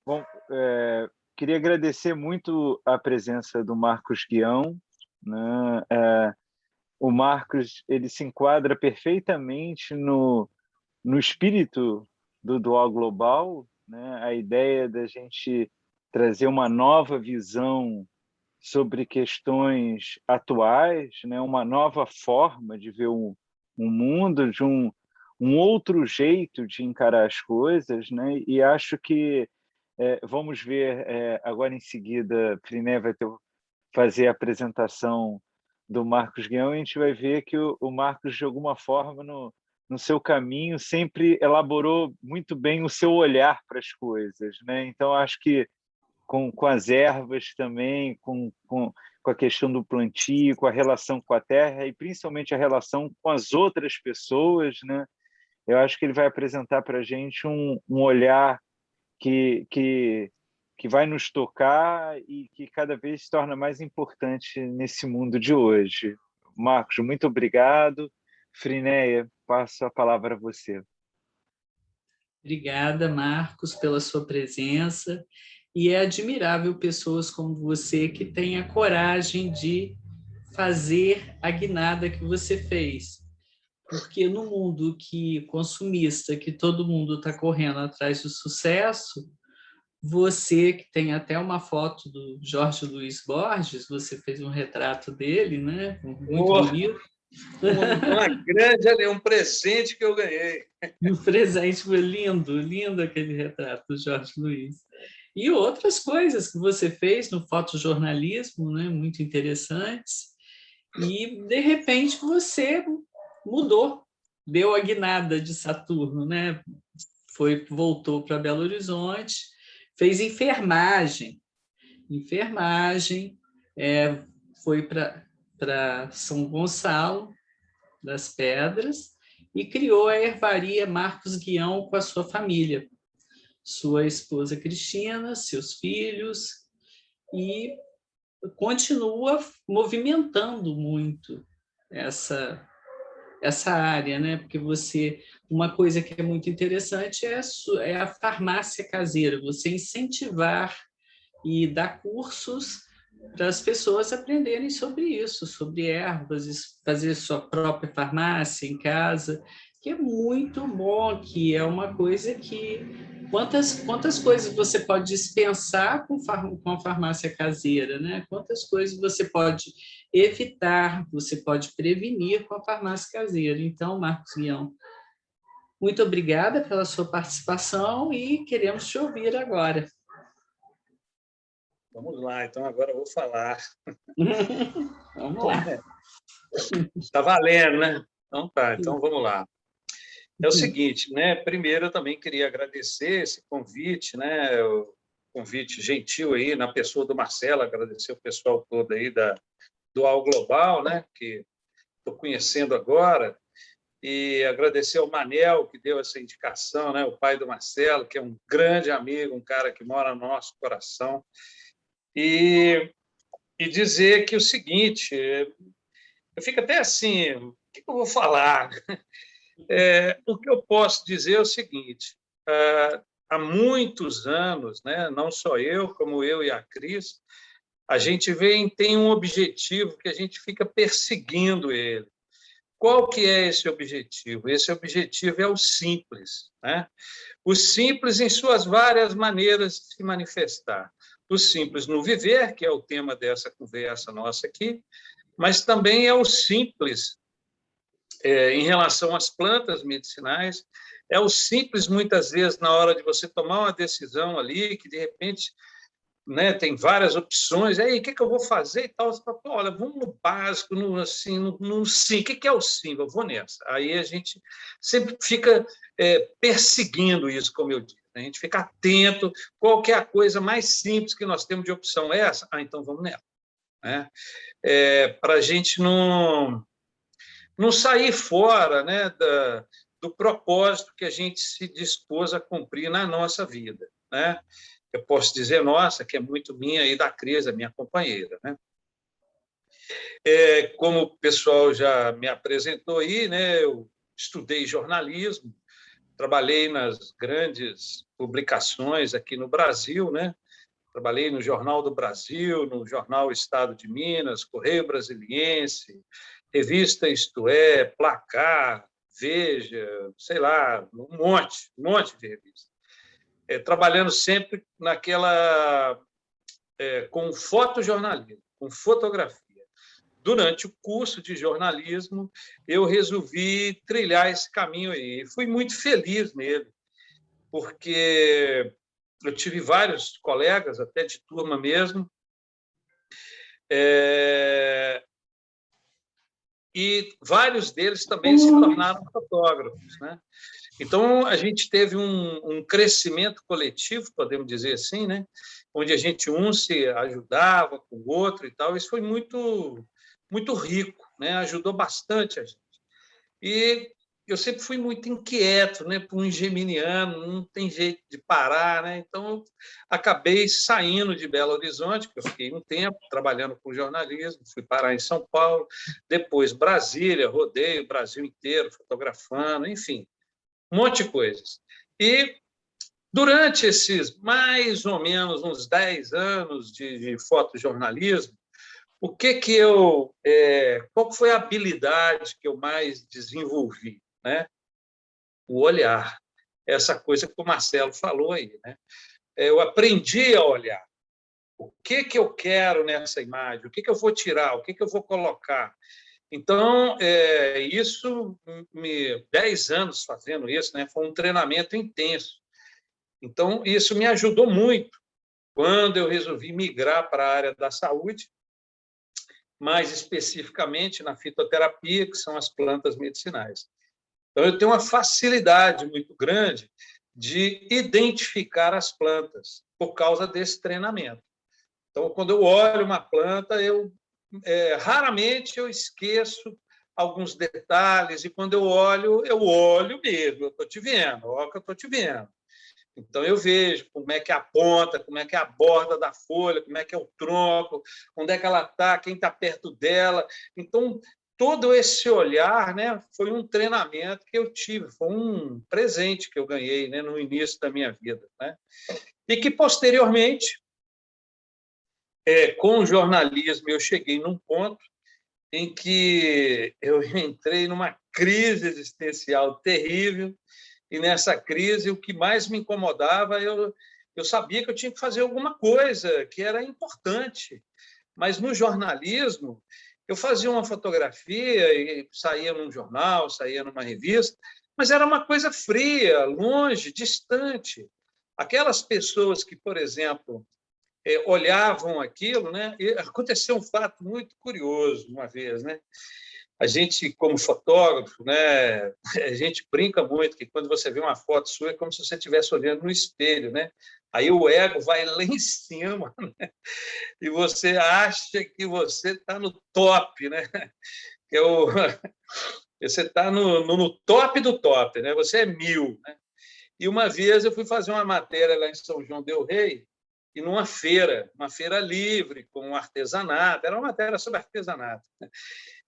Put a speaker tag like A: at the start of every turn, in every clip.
A: Bom, queria agradecer muito a presença do Marcos Guião, né? O Marcos, ele se enquadra perfeitamente no espírito do Dual Global, né? A ideia da gente trazer uma nova visão sobre questões atuais, né? Uma nova forma de ver o mundo, de um outro jeito de encarar as coisas, né? E acho que vamos ver agora em seguida, a Priné fazer a apresentação do Marcos Guião, e a gente vai ver que o Marcos, de alguma forma, no seu caminho, sempre elaborou muito bem o seu olhar para as coisas, né? Então, acho que com as ervas também, com a questão do plantio, com a relação com a terra e principalmente a relação com as outras pessoas, né? Eu acho que ele vai apresentar para a gente um olhar que, que, que vai nos tocar e que cada vez se torna mais importante nesse mundo de hoje. Marcos, muito obrigado. Frinéia, passo a palavra a você.
B: Obrigada, Marcos, pela sua presença. E é admirável pessoas como você que têm a coragem de fazer a guinada que você fez. Porque no mundo consumista, que todo mundo está correndo atrás do sucesso, você que tem até uma foto do Jorge Luiz Borges, você fez um retrato dele, né? Muito bonito.
C: Uma grande, um presente que eu ganhei.
B: Um presente foi lindo, lindo aquele retrato do Jorge Luiz. E outras coisas que você fez no fotojornalismo, né? Muito interessantes. E, de repente, você mudou, deu a guinada de Saturno, né? Voltou para Belo Horizonte, fez enfermagem, foi para São Gonçalo das Pedras e criou a Ervaria Marcos Guião com a sua família, sua esposa Cristina, seus filhos, e continua movimentando muito essa área, né? Porque uma coisa que é muito interessante é a farmácia caseira, você incentivar e dar cursos para as pessoas aprenderem sobre isso, sobre ervas, fazer sua própria farmácia em casa, que é muito bom, que é uma coisa que quantas coisas você pode dispensar com a farmácia caseira, né? Quantas coisas você pode evitar, você pode prevenir com a farmácia caseira. Então, Marcos Guião, muito obrigada pela sua participação e queremos te ouvir agora.
C: Vamos lá, então agora eu vou falar.
B: Vamos lá.
C: Está valendo, né? Então tá, então vamos lá. É o seguinte, né? Primeiro eu também queria agradecer esse convite, né? O convite gentil aí na pessoa do Marcelo, agradecer o pessoal todo aí do Al Global, né? Que estou conhecendo agora, e agradecer ao Manel que deu essa indicação, né? O pai do Marcelo, que é um grande amigo, um cara que mora no nosso coração, e dizer que o seguinte, eu fico até assim, o que eu vou falar? O que eu posso dizer é o seguinte: há muitos anos, né, não só eu, como eu e a Cris, a gente tem um objetivo que a gente fica perseguindo ele. Qual que é esse objetivo? Esse objetivo é o simples, né? O simples em suas várias maneiras de se manifestar. O simples no viver, que é o tema dessa conversa nossa aqui, mas também é o simples em relação às plantas medicinais, é o simples, muitas vezes, na hora de você tomar uma decisão ali, que, de repente, né, tem várias opções, aí, o que eu vou fazer e tal? Você fala, olha, vamos no básico, no sim, o que é o sim? Eu vou nessa. Aí a gente sempre fica perseguindo isso, como eu disse. A gente fica atento, qual que é a coisa mais simples que nós temos de opção? Essa? Então vamos nela. Né? Para a gente não sair fora, né, do propósito que a gente se dispôs a cumprir na nossa vida. Né? Eu posso dizer nossa, que é muito minha e da Cris, a minha companheira. Né? Como o pessoal já me apresentou aí, né, eu estudei jornalismo, trabalhei nas grandes publicações aqui no Brasil, né? Trabalhei no Jornal do Brasil, no Jornal Estado de Minas, Correio Brasiliense, Revista Isto É, Placar, Veja, sei lá, um monte de revistas. Trabalhando sempre com fotojornalismo, com fotografia. Durante o curso de jornalismo, eu resolvi trilhar esse caminho aí. E fui muito feliz nele, porque eu tive vários colegas, até de turma mesmo, e vários deles também se tornaram fotógrafos, né? Então, a gente teve um crescimento coletivo, podemos dizer assim, né? Onde a gente se ajudava com o outro e tal. Isso foi muito, muito rico, né? Ajudou bastante a gente. E eu sempre fui muito inquieto, né? Para um geminiano, não tem jeito de parar, né? Então, eu acabei saindo de Belo Horizonte, que eu fiquei um tempo trabalhando com jornalismo, fui parar em São Paulo, depois Brasília, rodei o Brasil inteiro, fotografando, enfim, um monte de coisas. E durante esses mais ou menos uns 10 anos de fotojornalismo, qual foi a habilidade que eu mais desenvolvi, né? O olhar, essa coisa que o Marcelo falou aí, né? Eu aprendi a olhar. O que eu quero nessa imagem? O que eu vou tirar? O que eu vou colocar? Então, 10 anos fazendo isso, né? Foi um treinamento intenso. Então, isso me ajudou muito quando eu resolvi migrar para a área da saúde, mais especificamente na fitoterapia, que são as plantas medicinais. Então, eu tenho uma facilidade muito grande de identificar as plantas por causa desse treinamento. Então, quando eu olho uma planta, raramente eu esqueço alguns detalhes, e quando eu olho mesmo, eu estou te vendo, olha que eu estou te vendo. Então, eu vejo como é que é a ponta, como é que é a borda da folha, como é que é o tronco, onde é que ela está, quem está perto dela. Então, todo esse olhar, né, foi um treinamento que eu tive, foi um presente que eu ganhei, né, no início da minha vida, né? E que, posteriormente, com o jornalismo, eu cheguei num ponto em que eu entrei numa crise existencial terrível, e nessa crise, o que mais me incomodava, eu sabia que eu tinha que fazer alguma coisa que era importante, mas no jornalismo, eu fazia uma fotografia e saía num jornal, saía numa revista, mas era uma coisa fria, longe, distante. Aquelas pessoas que, por exemplo, olhavam aquilo, né? E aconteceu um fato muito curioso uma vez, né? A gente, como fotógrafo, né, a gente brinca muito que quando você vê uma foto sua é como se você estivesse olhando no espelho, né? Aí o ego vai lá em cima, né? E você acha que você está no top, né? Você está no top do top, né? Você é 1000, né? E uma vez eu fui fazer uma matéria lá em São João del Rei, e numa feira, uma feira livre, com artesanato, era uma matéria sobre artesanato, né?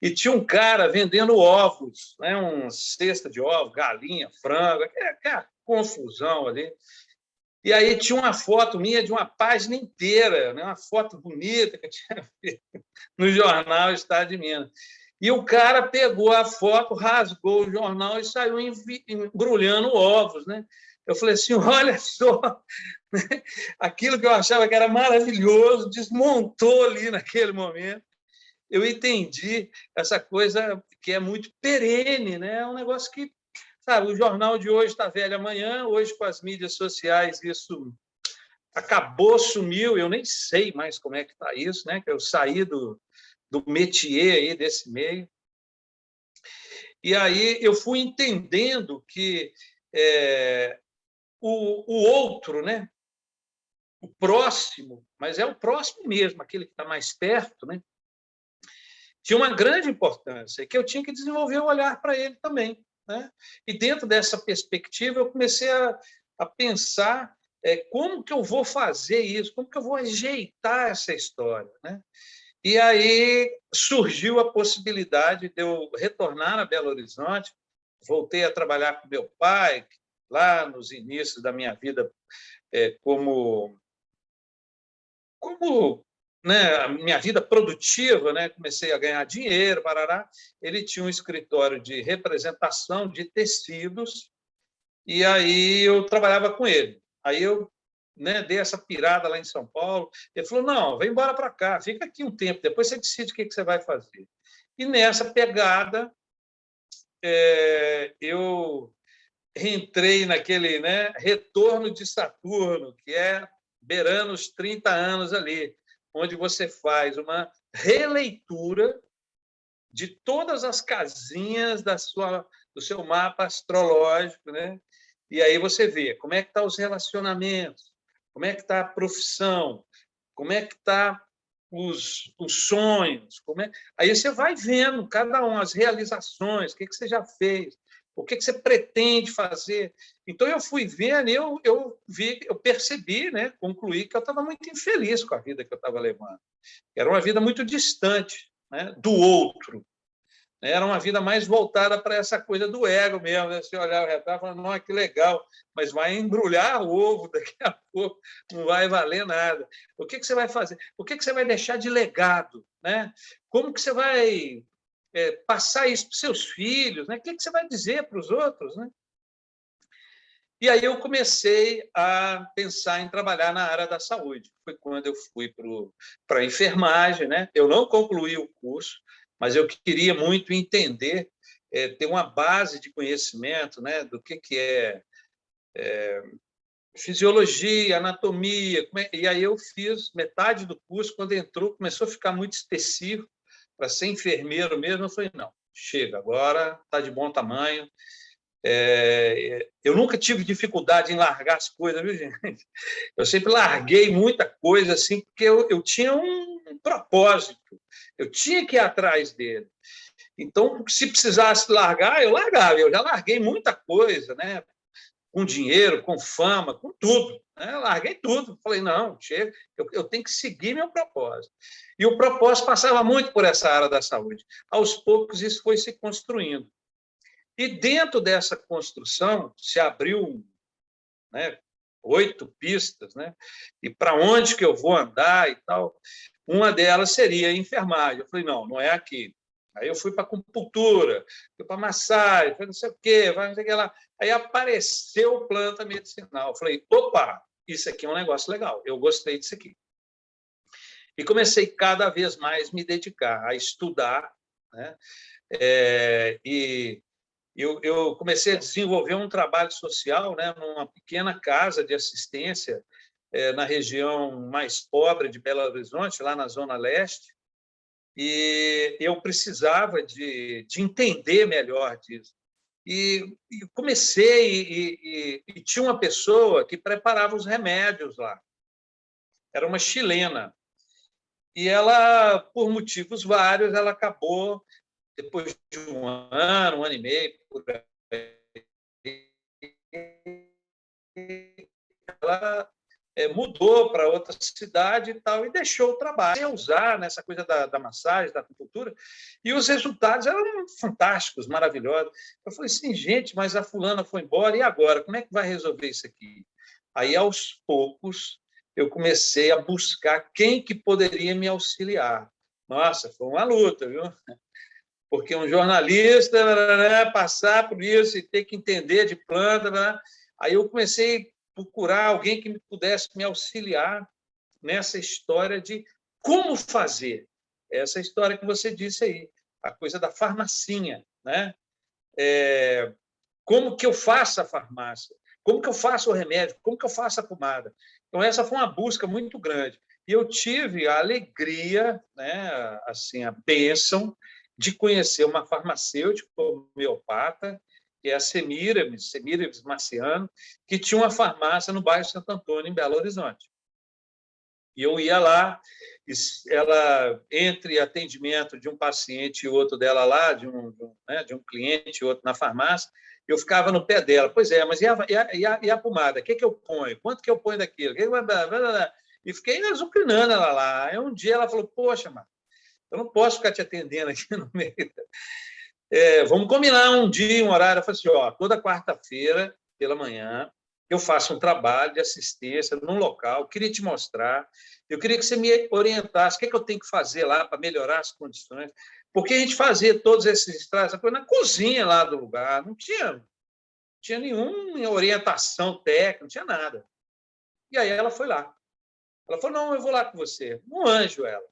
C: E tinha um cara vendendo ovos, né? Uma cesta de ovos, galinha, frango, aquela confusão ali. E aí tinha uma foto minha de uma página inteira, né? Uma foto bonita que eu tinha feito no jornal Estado de Minas. E o cara pegou a foto, rasgou o jornal e saiu embrulhando ovos, né? Eu falei assim, olha só, aquilo que eu achava que era maravilhoso, desmontou ali naquele momento. Eu entendi essa coisa que é muito perene, né? É um negócio que, sabe, o jornal de hoje está velho amanhã, hoje com as mídias sociais isso acabou, sumiu, eu nem sei mais como é que está isso, né? Que eu saí do métier aí, desse meio. E aí eu fui entendendo que o outro, né? O próximo, mas é o próximo mesmo, aquele que está mais perto, né? Tinha uma grande importância, que eu tinha que desenvolver o olhar para ele também, né? E dentro dessa perspectiva eu comecei a pensar como que eu vou fazer isso, como que eu vou ajeitar essa história, né? E aí surgiu a possibilidade de eu retornar a Belo Horizonte, voltei a trabalhar com meu pai, lá nos inícios da minha vida como né, a minha vida produtiva, né, comecei a ganhar dinheiro, parará, ele tinha um escritório de representação de tecidos, e aí eu trabalhava com ele. Aí eu, né, dei essa pirada lá em São Paulo. Ele falou, não, vem embora para cá, fica aqui um tempo, depois você decide o que você vai fazer. E nessa pegada, eu entrei naquele, né, retorno de Saturno, que é beirando os 30 anos ali, onde você faz uma releitura de todas as casinhas do seu mapa astrológico, né? E aí você vê como é que estão os relacionamentos, como é que está a profissão, como é que está os sonhos. Aí você vai vendo cada um, as realizações, o que você já fez, o que você pretende fazer. Então, eu fui vendo, eu percebi, né, concluí que eu estava muito infeliz com a vida que eu estava levando. Era uma vida muito distante, né, do outro. Era uma vida mais voltada para essa coisa do ego mesmo. Né? Você olhar o retrato e falar, não, que legal, mas vai embrulhar o ovo daqui a pouco, não vai valer nada. O que você vai fazer? O que você vai deixar de legado? Né? Como que você vai passar isso para os seus filhos? Né? O que você vai dizer para os outros? Né? E aí eu comecei a pensar em trabalhar na área da saúde. Foi quando eu fui para a enfermagem. Né? Eu não concluí o curso, mas eu queria muito entender, ter uma base de conhecimento, né, do que é fisiologia, anatomia. E aí eu fiz metade do curso. Quando entrou, começou a ficar muito específico para ser enfermeiro mesmo. Eu falei, não, chega, agora está de bom tamanho. Eu nunca tive dificuldade em largar as coisas, viu, gente? Eu sempre larguei muita coisa assim, porque eu tinha um propósito, eu tinha que ir atrás dele. Então, se precisasse largar, eu largava. Eu já larguei muita coisa, né? Com dinheiro, com fama, com tudo. Né? Larguei tudo. Falei, não, chega, eu tenho que seguir meu propósito. E o propósito passava muito por essa área da saúde. Aos poucos, isso foi se construindo. E dentro dessa construção se abriu, né, 8 pistas, né? E para onde que eu vou andar e tal. Uma delas seria a enfermagem. Eu falei, não é aqui. Aí eu fui para acupuntura, fui para massagem, foi não sei o quê, vai não sei o que lá. Aí apareceu planta medicinal. Eu falei, opa, isso aqui é um negócio legal, eu gostei disso aqui. E comecei cada vez mais me dedicar a estudar, né? E eu comecei a desenvolver um trabalho social, né, numa pequena casa de assistência na região mais pobre de Belo Horizonte, lá na Zona Leste, e eu precisava de entender melhor disso. E comecei, e tinha uma pessoa que preparava os remédios lá. Era uma chilena. E ela, por motivos vários, ela acabou, depois de um ano e meio, por aí, ela mudou para outra cidade e tal, e deixou o trabalho. Eu usar nessa coisa da massagem, da acupuntura, e os resultados eram fantásticos, maravilhosos. Eu falei assim, gente, mas a fulana foi embora, e agora? Como é que vai resolver isso aqui? Aí, aos poucos, eu comecei a buscar quem que poderia me auxiliar. Nossa, foi uma luta, viu? Porque um jornalista passar por isso e ter que entender de planta. Aí eu comecei a procurar alguém que pudesse me auxiliar nessa história de como fazer. Essa história que você disse aí, a coisa da farmacinha. Né? Como que eu faço a farmácia? Como que eu faço o remédio? Como que eu faço a pomada? Então, essa foi uma busca muito grande. E eu tive a alegria, né, assim, a bênção de conhecer uma farmacêutica homeopata, que é a Semíramis Marciano, que tinha uma farmácia no bairro Santo Antônio, em Belo Horizonte. E eu ia lá, ela, entre atendimento de um paciente e outro dela lá, de um cliente e outro na farmácia, eu ficava no pé dela. Pois é, mas e a pomada? O que eu ponho? Quanto que eu ponho daquilo? E fiquei azucrinando ela lá. Aí um dia ela falou, poxa, Marcos, eu não posso ficar te atendendo aqui no meio. Vamos combinar um dia, um horário. Eu falei assim, toda quarta-feira pela manhã, eu faço um trabalho de assistência num local, eu queria te mostrar, eu queria que você me orientasse o que é que eu tenho que fazer lá para melhorar as condições, porque a gente fazia todos esses estrados, essa coisa na cozinha lá do lugar, não tinha nenhuma orientação técnica, não tinha nada. E aí ela foi lá. Ela falou, não, eu vou lá com você. Um anjo, ela.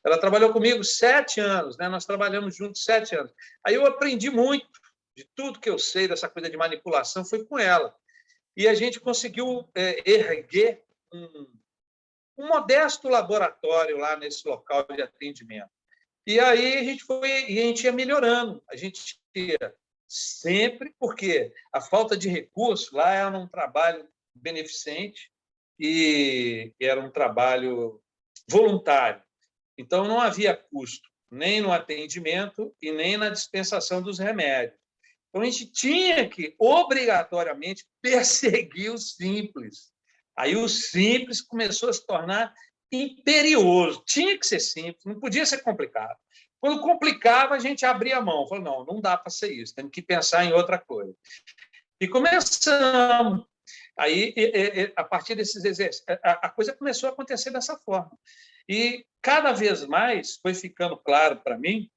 C: Ela trabalhou comigo 7 anos, né? Nós trabalhamos juntos 7 anos. Aí eu aprendi muito de tudo que eu sei dessa coisa de manipulação, foi com ela. E a gente conseguiu erguer um modesto laboratório lá nesse local de atendimento. E aí a gente ia melhorando. A gente ia sempre, porque a falta de recurso lá era um trabalho beneficente e era um trabalho voluntário. Então, não havia custo nem no atendimento e nem na dispensação dos remédios. Então, a gente tinha que, obrigatoriamente, perseguir o simples. Aí o simples começou a se tornar imperioso. Tinha que ser simples, não podia ser complicado. Quando complicava, a gente abria a mão. Falou, não, não dá para ser isso, temos que pensar em outra coisa. E começamos. Aí, a partir desses exercícios, a coisa começou a acontecer dessa forma. E, cada vez mais, foi ficando claro para mim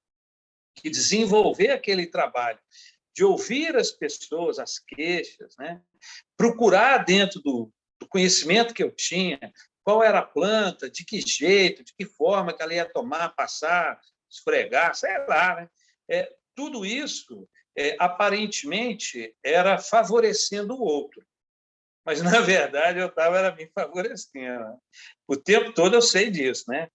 C: que desenvolver aquele trabalho de ouvir as pessoas, as queixas, né? Procurar dentro do conhecimento que eu tinha, qual era a planta, de que jeito, de que forma que ela ia tomar, passar, esfregar, sei lá. Né? Tudo isso, aparentemente, era favorecendo o outro. Mas, na verdade, eu estava me favorecendo. Né? O tempo todo eu sei disso. Né?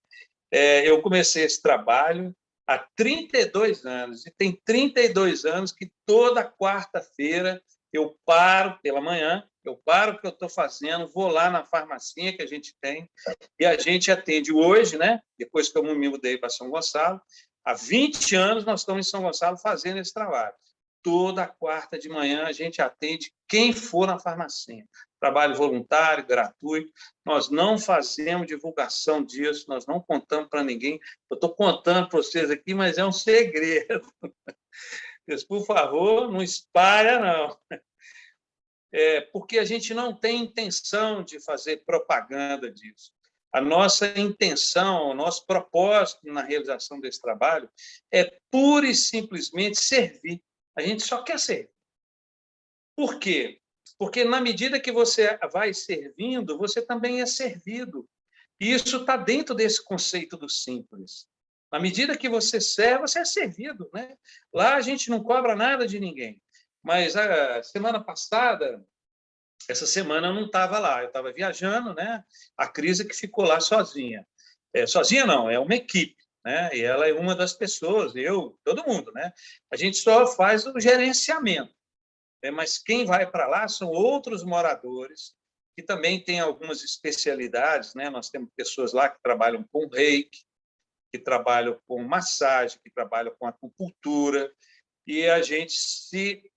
C: Eu comecei esse trabalho há 32 anos, e tem 32 anos que toda quarta-feira eu paro pela manhã, eu paro o que eu estou fazendo, vou lá na farmacinha que a gente tem, e a gente atende hoje, né? Depois que eu me mudei para São Gonçalo, há 20 anos nós estamos em São Gonçalo fazendo esse trabalho. Toda quarta de manhã a gente atende quem for na farmacinha. Trabalho voluntário, gratuito. Nós não fazemos divulgação disso, nós não contamos para ninguém. Eu estou contando para vocês aqui, mas é um segredo. Mas, por favor, não espalha, não. Porque a gente não tem intenção de fazer propaganda disso. A nossa intenção, o nosso propósito na realização desse trabalho é pura e simplesmente servir. A gente só quer servir. Por quê? Porque, na medida que você vai servindo, você também é servido. E isso está dentro desse conceito do simples. Na medida que você serve, você é servido. Né? Lá a gente não cobra nada de ninguém. Mas a semana passada, essa semana eu não estava lá, eu estava viajando, né? A Cris que ficou lá sozinha. Sozinha não, é uma equipe. Né? E ela é uma das pessoas, eu, todo mundo. Né? A gente só faz o gerenciamento. Mas quem vai para lá são outros moradores que também têm algumas especialidades. Né? Nós temos pessoas lá que trabalham com reiki, que trabalham com massagem, que trabalham com acupuntura, e a gente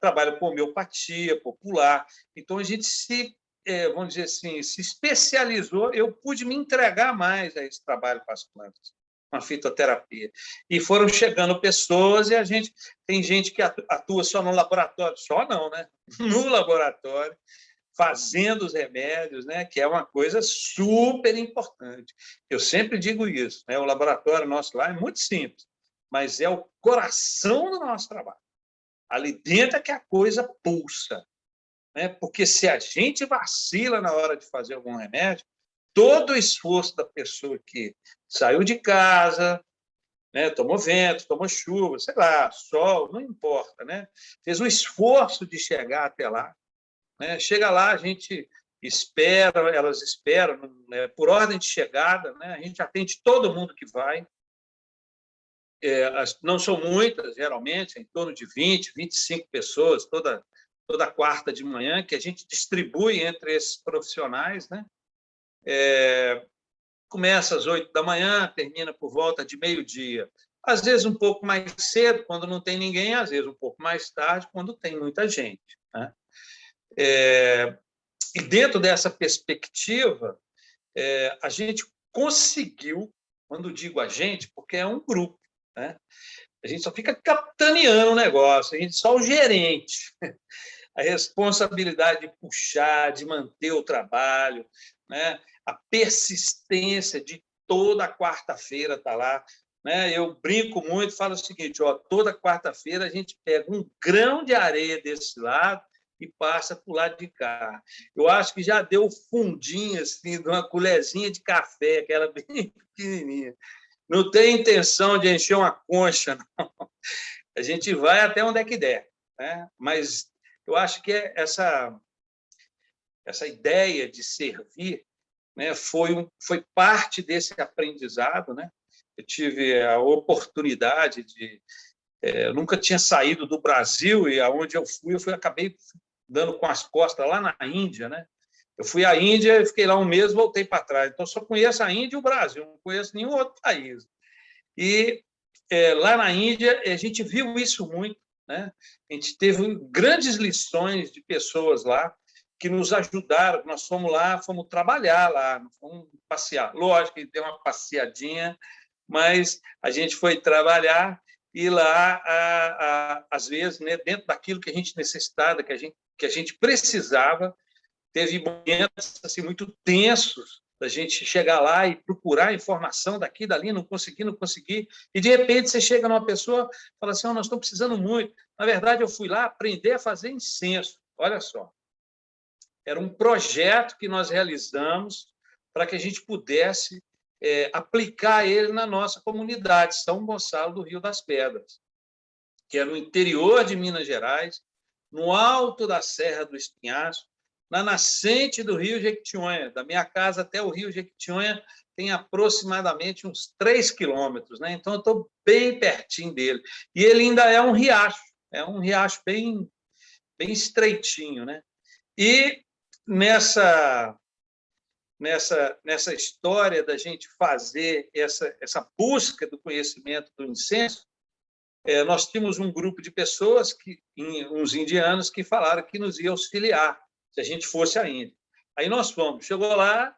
C: trabalha com homeopatia popular. Então, a gente vamos dizer assim, se especializou. Eu pude me entregar mais a esse trabalho com as plantas, com a fitoterapia. E foram chegando pessoas e tem gente que atua só no laboratório, só não, né? No laboratório, fazendo os remédios, né? Que é uma coisa super importante. Eu sempre digo isso, né? O laboratório nosso lá é muito simples, mas é o coração do nosso trabalho. Ali dentro é que a coisa pulsa, né? Porque se a gente vacila na hora de fazer algum remédio, todo o esforço da pessoa que saiu de casa, né, tomou vento, tomou chuva, sei lá, sol, não importa, né? Fez um esforço de chegar até lá. Né? Chega lá, a gente espera, elas esperam, né, por ordem de chegada, né? A gente atende todo mundo que vai. Não são muitas, geralmente, em torno de 20, 25 pessoas, toda quarta de manhã, que a gente distribui entre esses profissionais. Né? Começa às 8 da manhã, termina por volta de meio-dia. Às vezes um pouco mais cedo, quando não tem ninguém, às vezes um pouco mais tarde, quando tem muita gente. Né? E dentro dessa perspectiva, a gente conseguiu, quando digo a gente, porque é um grupo, né? A gente só fica capitaneando o negócio, a gente só o gerente. a responsabilidade de puxar, de manter o trabalho, né? A persistência de toda quarta-feira estar lá. Né? Eu brinco muito, falo o seguinte, ó, toda quarta-feira a gente pega um grão de areia desse lado e passa para o lado de cá. Eu acho que já deu fundinho, assim, de uma colherzinha de café, aquela bem pequenininha. Não tem intenção de encher uma concha, não. A gente vai até onde é que der, né? Mas eu acho que essa ideia de servir, né, foi parte desse aprendizado, né? Eu tive a oportunidade de... eu nunca tinha saído do Brasil e aonde eu acabei dando com as costas lá na Índia, né? Eu fui à Índia, fiquei lá um mês, voltei para trás. Então, só conheço a Índia e o Brasil, não conheço nenhum outro país. E lá na Índia, a gente viu isso muito, né? A gente teve grandes lições de pessoas lá que nos ajudaram. Nós fomos lá, fomos trabalhar lá, não fomos passear. Lógico que deu uma passeadinha, mas a gente foi trabalhar e lá, às vezes, né, dentro daquilo que a gente necessitava, que a gente precisava, teve momentos assim, muito tensos da gente chegar lá e procurar informação daqui, dali, não consegui, e de repente você chega numa pessoa e fala assim, nós estamos precisando muito. Na verdade, eu fui lá aprender a fazer incenso. Olha só, era um projeto que nós realizamos para que a gente pudesse aplicar ele na nossa comunidade, São Gonçalo do Rio das Pedras, que é no interior de Minas Gerais, no alto da Serra do Espinhaço, na nascente do Rio Jequitinhonha. Da minha casa até o Rio Jequitinhonha tem aproximadamente uns 3 quilômetros, né? Então, eu estou bem pertinho dele. E ele ainda é um riacho bem estreitinho, né? E nessa história da gente fazer essa busca do conhecimento do incenso, nós tínhamos um grupo de pessoas, uns indianos, que falaram que nos ia auxiliar se a gente fosse à Índia. Aí nós fomos. Chegou lá,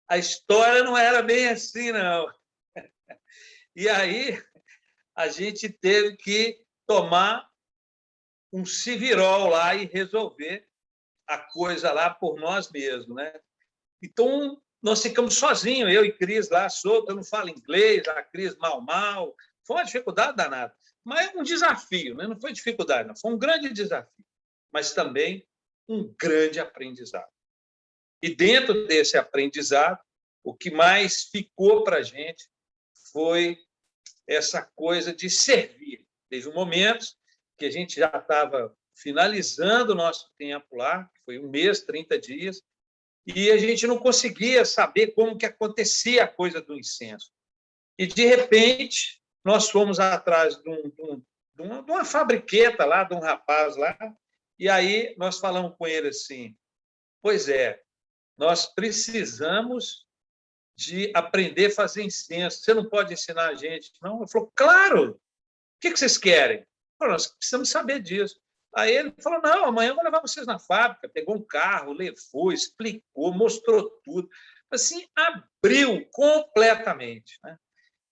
C: a história não era bem assim, não. E aí a gente teve que tomar um civirol lá e resolver a coisa lá por nós mesmos, né? Então, nós ficamos sozinhos, eu e Cris lá, solto, eu não falo inglês, a Cris mal. Foi uma dificuldade danada. Mas é um desafio, né? Não foi dificuldade, não. Foi um grande desafio, mas também um grande aprendizado. E dentro desse aprendizado, o que mais ficou para a gente foi essa coisa de servir. Teve momentos que a gente já estava finalizando o nosso tempo lá, que foi 1 mês, 30 dias, e a gente não conseguia saber como que acontecia a coisa do incenso. E, de repente, nós fomos atrás de uma fabriqueta lá, de um rapaz lá, e aí nós falamos com ele assim, pois é, nós precisamos de aprender a fazer incenso. Você não pode ensinar a gente? Não. Ele falou, claro! O que vocês querem? Falei, nós precisamos saber disso. Aí ele falou, não, amanhã eu vou levar vocês na fábrica. Pegou um carro, levou, explicou, mostrou tudo. Assim, abriu completamente, né?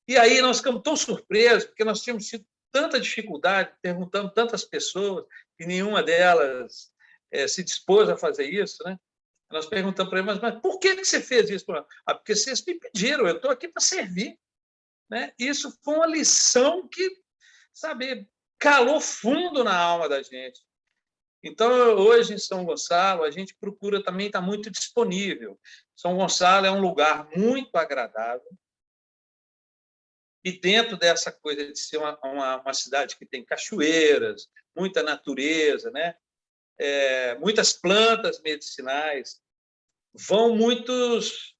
C: E aí nós ficamos tão surpresos, porque nós tínhamos tido tanta dificuldade, perguntando tantas pessoas, e nenhuma delas se dispôs a fazer isso, né? Nós perguntamos para ele, mas por que você fez isso? Porque vocês me pediram, eu estou aqui para servir, né? Isso foi uma lição que, sabe, calou fundo na alma da gente. Então, hoje, em São Gonçalo, a gente procura também estar muito disponível. São Gonçalo é um lugar muito agradável, e dentro dessa coisa de ser uma cidade que tem cachoeiras, muita natureza, né? Muitas plantas medicinais, vão muitas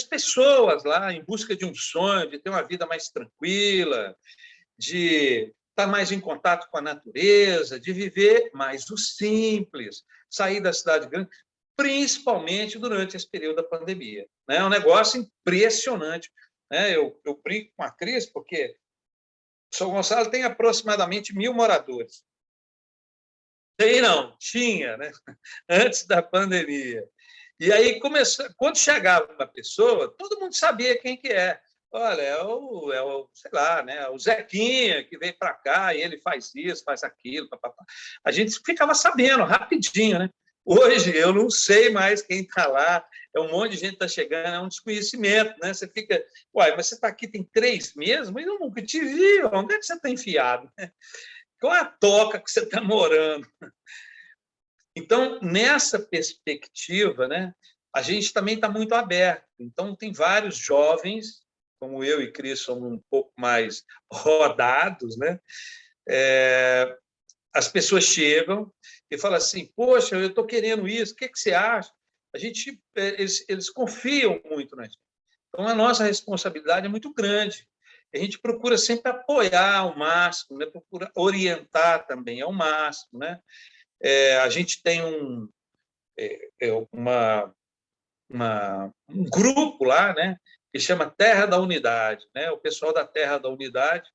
C: pessoas lá em busca de um sonho, de ter uma vida mais tranquila, de estar mais em contato com a natureza, de viver mais o simples, sair da cidade grande, principalmente durante esse período da pandemia. É um negócio impressionante. Eu brinco com a Cris, porque São Gonçalo tem aproximadamente 1.000 moradores. Tinha, né? Antes da pandemia. E aí, quando chegava uma pessoa, todo mundo sabia quem que é. olha, sei lá, né, o Zequinha que veio para cá e ele faz isso, faz aquilo, papapá. A gente ficava sabendo rapidinho, né? Hoje eu não sei mais quem está lá, é um monte de gente que está chegando, é um desconhecimento, né? Você fica, uai, mas você está aqui tem 3 meses, mas eu nunca te vi, onde é que você está enfiado? Qual é a toca que você está morando? Então, nessa perspectiva, né, a gente também está muito aberto. Então, tem vários jovens, como eu e Cris somos um pouco mais rodados, né? As pessoas chegam e falam assim: poxa, eu estou querendo isso, o que você acha? Eles confiam muito na gente. Então, a nossa responsabilidade é muito grande. A gente procura sempre apoiar ao máximo, né? Procura orientar também ao máximo, né? A gente tem um grupo lá, né, que chama Terra da Unidade, né? O pessoal da Terra da Unidade,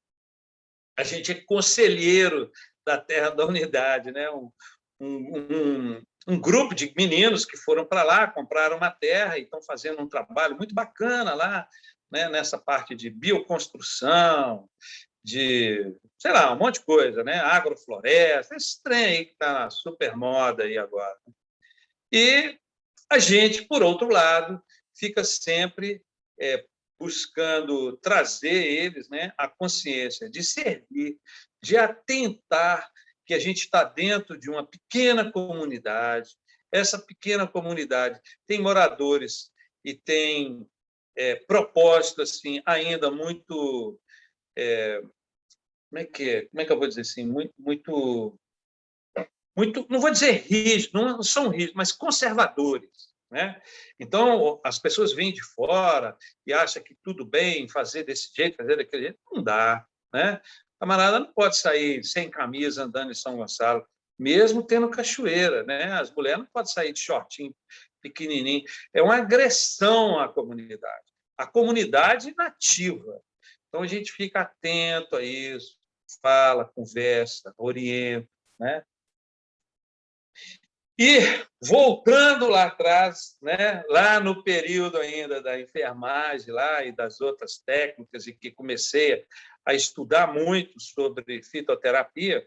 C: a gente é conselheiro da Terra da Unidade, né? Um grupo de meninos que foram para lá, compraram uma terra e estão fazendo um trabalho muito bacana lá, né, nessa parte de bioconstrução, de, sei lá, um monte de coisa, né? Agrofloresta, esse trem aí que está na super moda aí agora. E a gente, por outro lado, fica sempre buscando trazer eles, né, a consciência de servir, de atentar que a gente está dentro de uma pequena comunidade. Essa pequena comunidade tem moradores e tem propósitos assim, ainda muito... como é que eu vou dizer assim? Muito, não vou dizer rígidos, não são rígidos, mas conservadores, né? Então, as pessoas vêm de fora e acham que tudo bem fazer desse jeito, fazer daquele jeito. Não dá, né? A camarada não pode sair sem camisa andando em São Gonçalo, mesmo tendo cachoeira, né? As mulheres não podem sair de shortinho pequenininho. É uma agressão à comunidade. A comunidade nativa. Então, a gente fica atento a isso, fala, conversa, orienta, né? E, voltando lá atrás, né, lá no período ainda da enfermagem lá, e das outras técnicas, e que comecei a estudar muito sobre fitoterapia,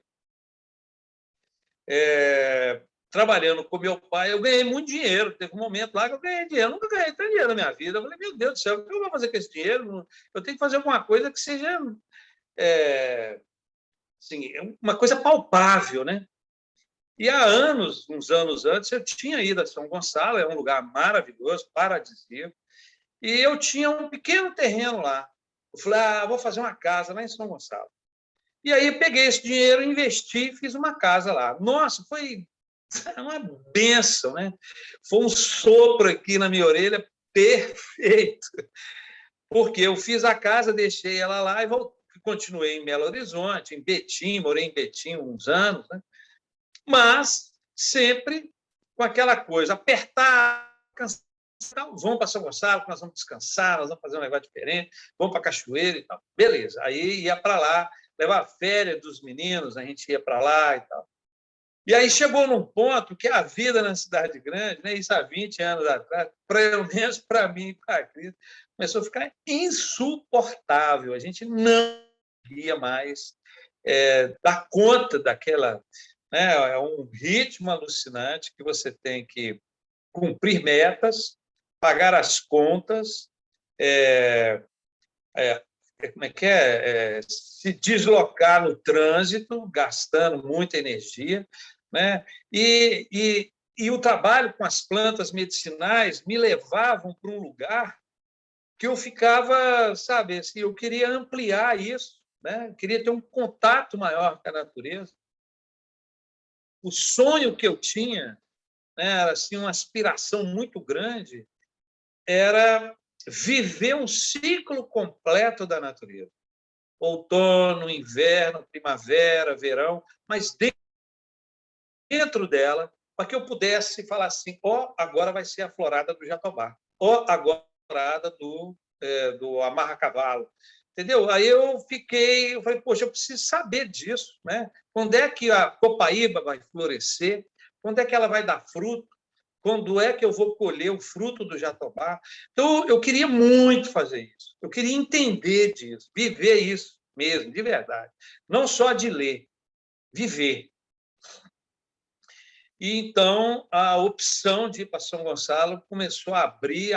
C: trabalhando com meu pai, eu ganhei muito dinheiro. Teve um momento lá que eu ganhei dinheiro. Eu nunca ganhei tanto dinheiro na minha vida. Eu falei, meu Deus do céu, o que eu vou fazer com esse dinheiro? Eu tenho que fazer alguma coisa que seja assim, uma coisa palpável, né? E há anos, uns anos antes, eu tinha ido a São Gonçalo, é um lugar maravilhoso, paradisíaco, e eu tinha um pequeno terreno lá. Eu falei, vou fazer uma casa lá em São Gonçalo. E aí peguei esse dinheiro, investi e fiz uma casa lá. Nossa, foi uma benção, né? Foi um sopro aqui na minha orelha perfeito, porque eu fiz a casa, deixei ela lá e continuei em Belo Horizonte, em Betim, morei em Betim uns anos, né? Mas sempre com aquela coisa, apertar, cansar, vamos para São Gonçalo, nós vamos descansar, nós vamos fazer um negócio diferente, vamos para a cachoeira e tal. Beleza, aí ia para lá, levar férias dos meninos, a gente ia para lá e tal. E aí chegou num ponto que a vida na cidade grande, né, isso há 20 anos atrás, pelo menos para mim e para a Cris, começou a ficar insuportável. A gente não ia mais dar conta daquela... É um ritmo alucinante que você tem que cumprir metas, pagar as contas, como é que se deslocar no trânsito, gastando muita energia, né? E o trabalho com as plantas medicinais me levavam para um lugar que eu ficava, sabe, assim, eu queria ampliar isso, né? Eu queria ter um contato maior com a natureza. O sonho que eu tinha, né, era assim, uma aspiração muito grande, era viver um ciclo completo da natureza. Outono, inverno, primavera, verão, mas dentro dela, para que eu pudesse falar assim, agora vai ser a florada do jatobá, agora a florada do amarra-cavalo. Entendeu? Aí eu falei, poxa, eu preciso saber disso, né? Quando é que a copaíba vai florescer? Quando é que ela vai dar fruto? Quando é que eu vou colher o fruto do jatobá? Então, eu queria muito fazer isso. Eu queria entender disso, viver isso mesmo, de verdade. Não só de ler, viver. E, então, a opção de ir para São Gonçalo começou a abrir,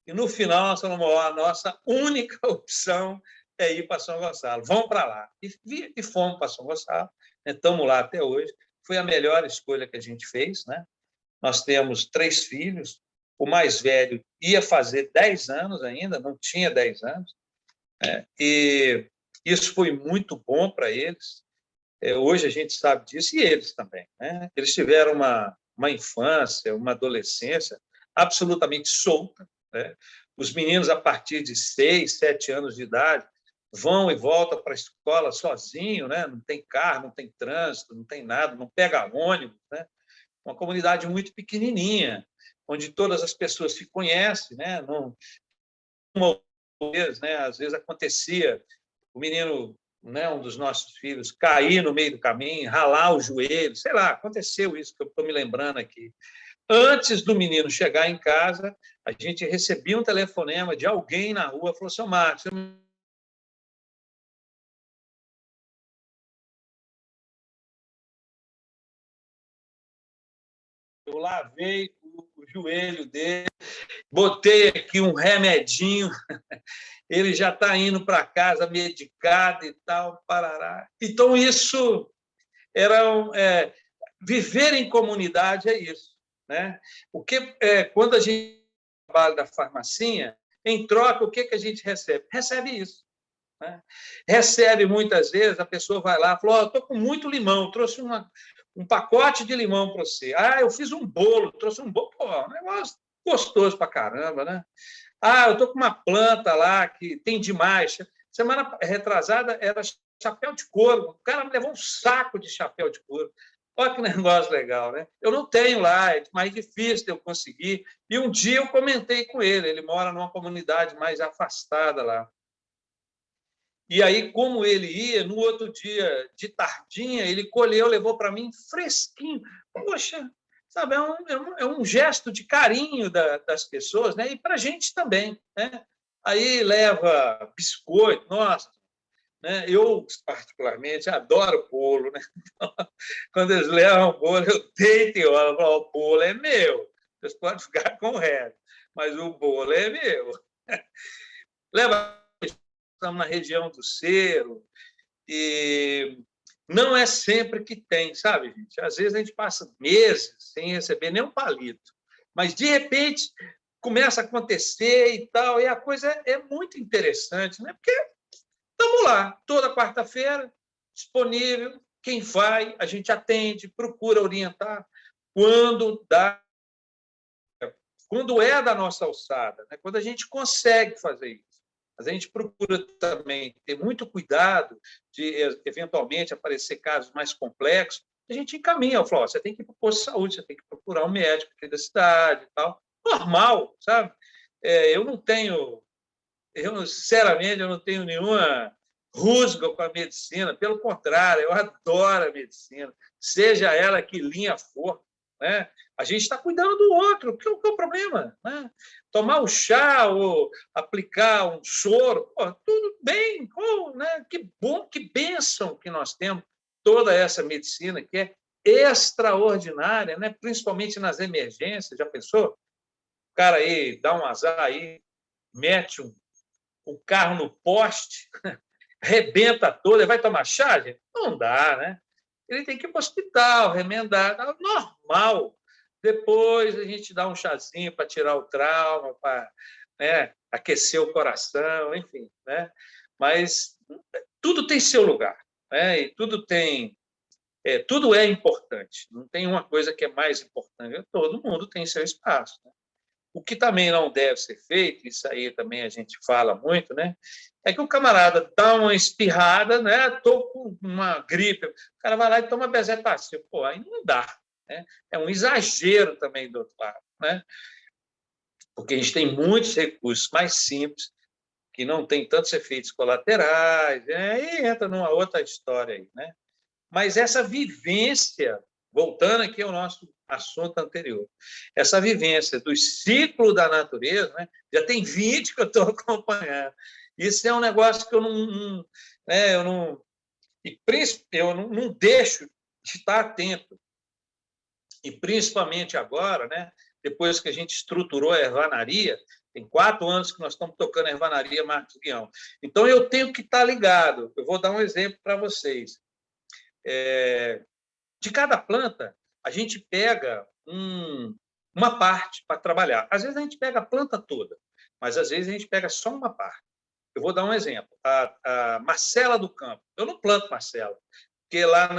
C: e, no final, nós falamos, a nossa única opção é ir para São Gonçalo. Vamos para lá. E fomos para São Gonçalo. Estamos lá até hoje. Foi a melhor escolha que a gente fez, né? Nós temos 3 filhos. O mais velho ia fazer 10 anos ainda, não tinha 10 anos. Né? E isso foi muito bom para eles. Hoje a gente sabe disso, e eles também. Né? Eles tiveram uma infância, uma adolescência absolutamente solta. Né? Os meninos, a partir de 6, 7 anos de idade, vão e voltam para a escola sozinho, né? Não tem carro, não tem trânsito, não tem nada, não pega ônibus. Né? Uma comunidade muito pequenininha, onde todas as pessoas se conhecem. Né? Não, uma vez, né? Às vezes acontecia o menino, né, um dos nossos filhos, cair no meio do caminho, ralar o joelho, sei lá, aconteceu isso que eu estou me lembrando aqui. Antes do menino chegar em casa, a gente recebia um telefonema de alguém na rua, falou: seu Marcos, eu lavei o joelho dele, botei aqui um remedinho, ele já está indo para casa medicado e tal, parará. Então, isso era viver em comunidade, é isso. Né? Quando a gente trabalha da farmacinha, em troca, o que a gente recebe? Recebe isso. Né? Recebe, muitas vezes, a pessoa vai lá e fala: estou com muito limão, trouxe um pacote de limão para você. Eu fiz um bolo, trouxe um bolo. Pô, um negócio gostoso para caramba, né? Eu estou com uma planta lá que tem demais. Semana retrasada era chapéu de couro. O cara me levou um saco de chapéu de couro. Olha que negócio legal, né? Eu não tenho lá, é mais difícil de eu conseguir. E um dia eu comentei com ele, ele mora numa comunidade mais afastada lá. E aí, como ele ia, no outro dia, de tardinha, ele colheu, levou para mim fresquinho. Poxa, sabe, é um gesto de carinho das pessoas, né? E para a gente também. Né? Aí leva biscoito, nossa. Né? Eu, particularmente, adoro bolo. Né? Então, quando eles levam o bolo, eu deito e olho, o bolo é meu. Vocês podem ficar com o resto, mas o bolo é meu. Leva, estamos na região do Cero, e não é sempre que tem, sabe, gente? Às vezes a gente passa meses sem receber nem um palito, mas, de repente, começa a acontecer e tal, e a coisa é muito interessante, né? Porque estamos lá, toda quarta-feira, disponível, quem vai, a gente atende, procura orientar, quando dá, quando é da nossa alçada, né? Quando a gente consegue fazer isso. Mas a gente procura também ter muito cuidado de, eventualmente, aparecer casos mais complexos. A gente encaminha, fala: você tem que ir para o posto de saúde, você tem que procurar um médico aqui da cidade e tal. Normal, sabe? Eu não tenho, sinceramente, eu não tenho nenhuma rusga com a medicina. Pelo contrário, eu adoro a medicina, seja ela que linha for. Né? A gente está cuidando do outro, qual é o problema? Né? Tomar o chá ou aplicar um soro, tudo bem, né? Que bom, que bênção que nós temos toda essa medicina que é extraordinária, né? Principalmente nas emergências. Já pensou? O cara aí dá um azar aí, mete um carro no poste, rebenta todo, ele vai tomar chá? Gente? Não dá, né? Ele tem que ir para o hospital, remendar, normal. Depois a gente dá um chazinho para tirar o trauma, para, né, aquecer o coração, enfim. Né? Mas tudo tem seu lugar, né? E tudo é importante. Não tem uma coisa que é mais importante. Todo mundo tem seu espaço. Né? O que também não deve ser feito, isso aí também a gente fala muito, né? É que o camarada dá uma espirrada, né? Estou com uma gripe, o cara vai lá e toma bezetacil. Pô, aí não dá. Né? É um exagero também do outro lado. Né? Porque a gente tem muitos recursos mais simples, que não tem tantos efeitos colaterais, né? E entra numa outra história aí. Né? Mas essa vivência, voltando aqui ao nosso assunto anterior. Essa vivência do ciclo da natureza, né? Já tem 20 que eu estou acompanhando. Isso é um negócio que eu não deixo de estar atento. E principalmente agora, né? Depois que a gente estruturou a ervanaria, tem 4 anos que nós estamos tocando a ervanaria Marcos Guião. Então, eu tenho que estar ligado. Eu vou dar um exemplo para vocês. De cada planta, a gente pega uma parte para trabalhar. Às vezes, a gente pega a planta toda, mas às vezes a gente pega só uma parte. Eu vou dar um exemplo. A Marcela do Campo. Eu não planto Marcela, porque lá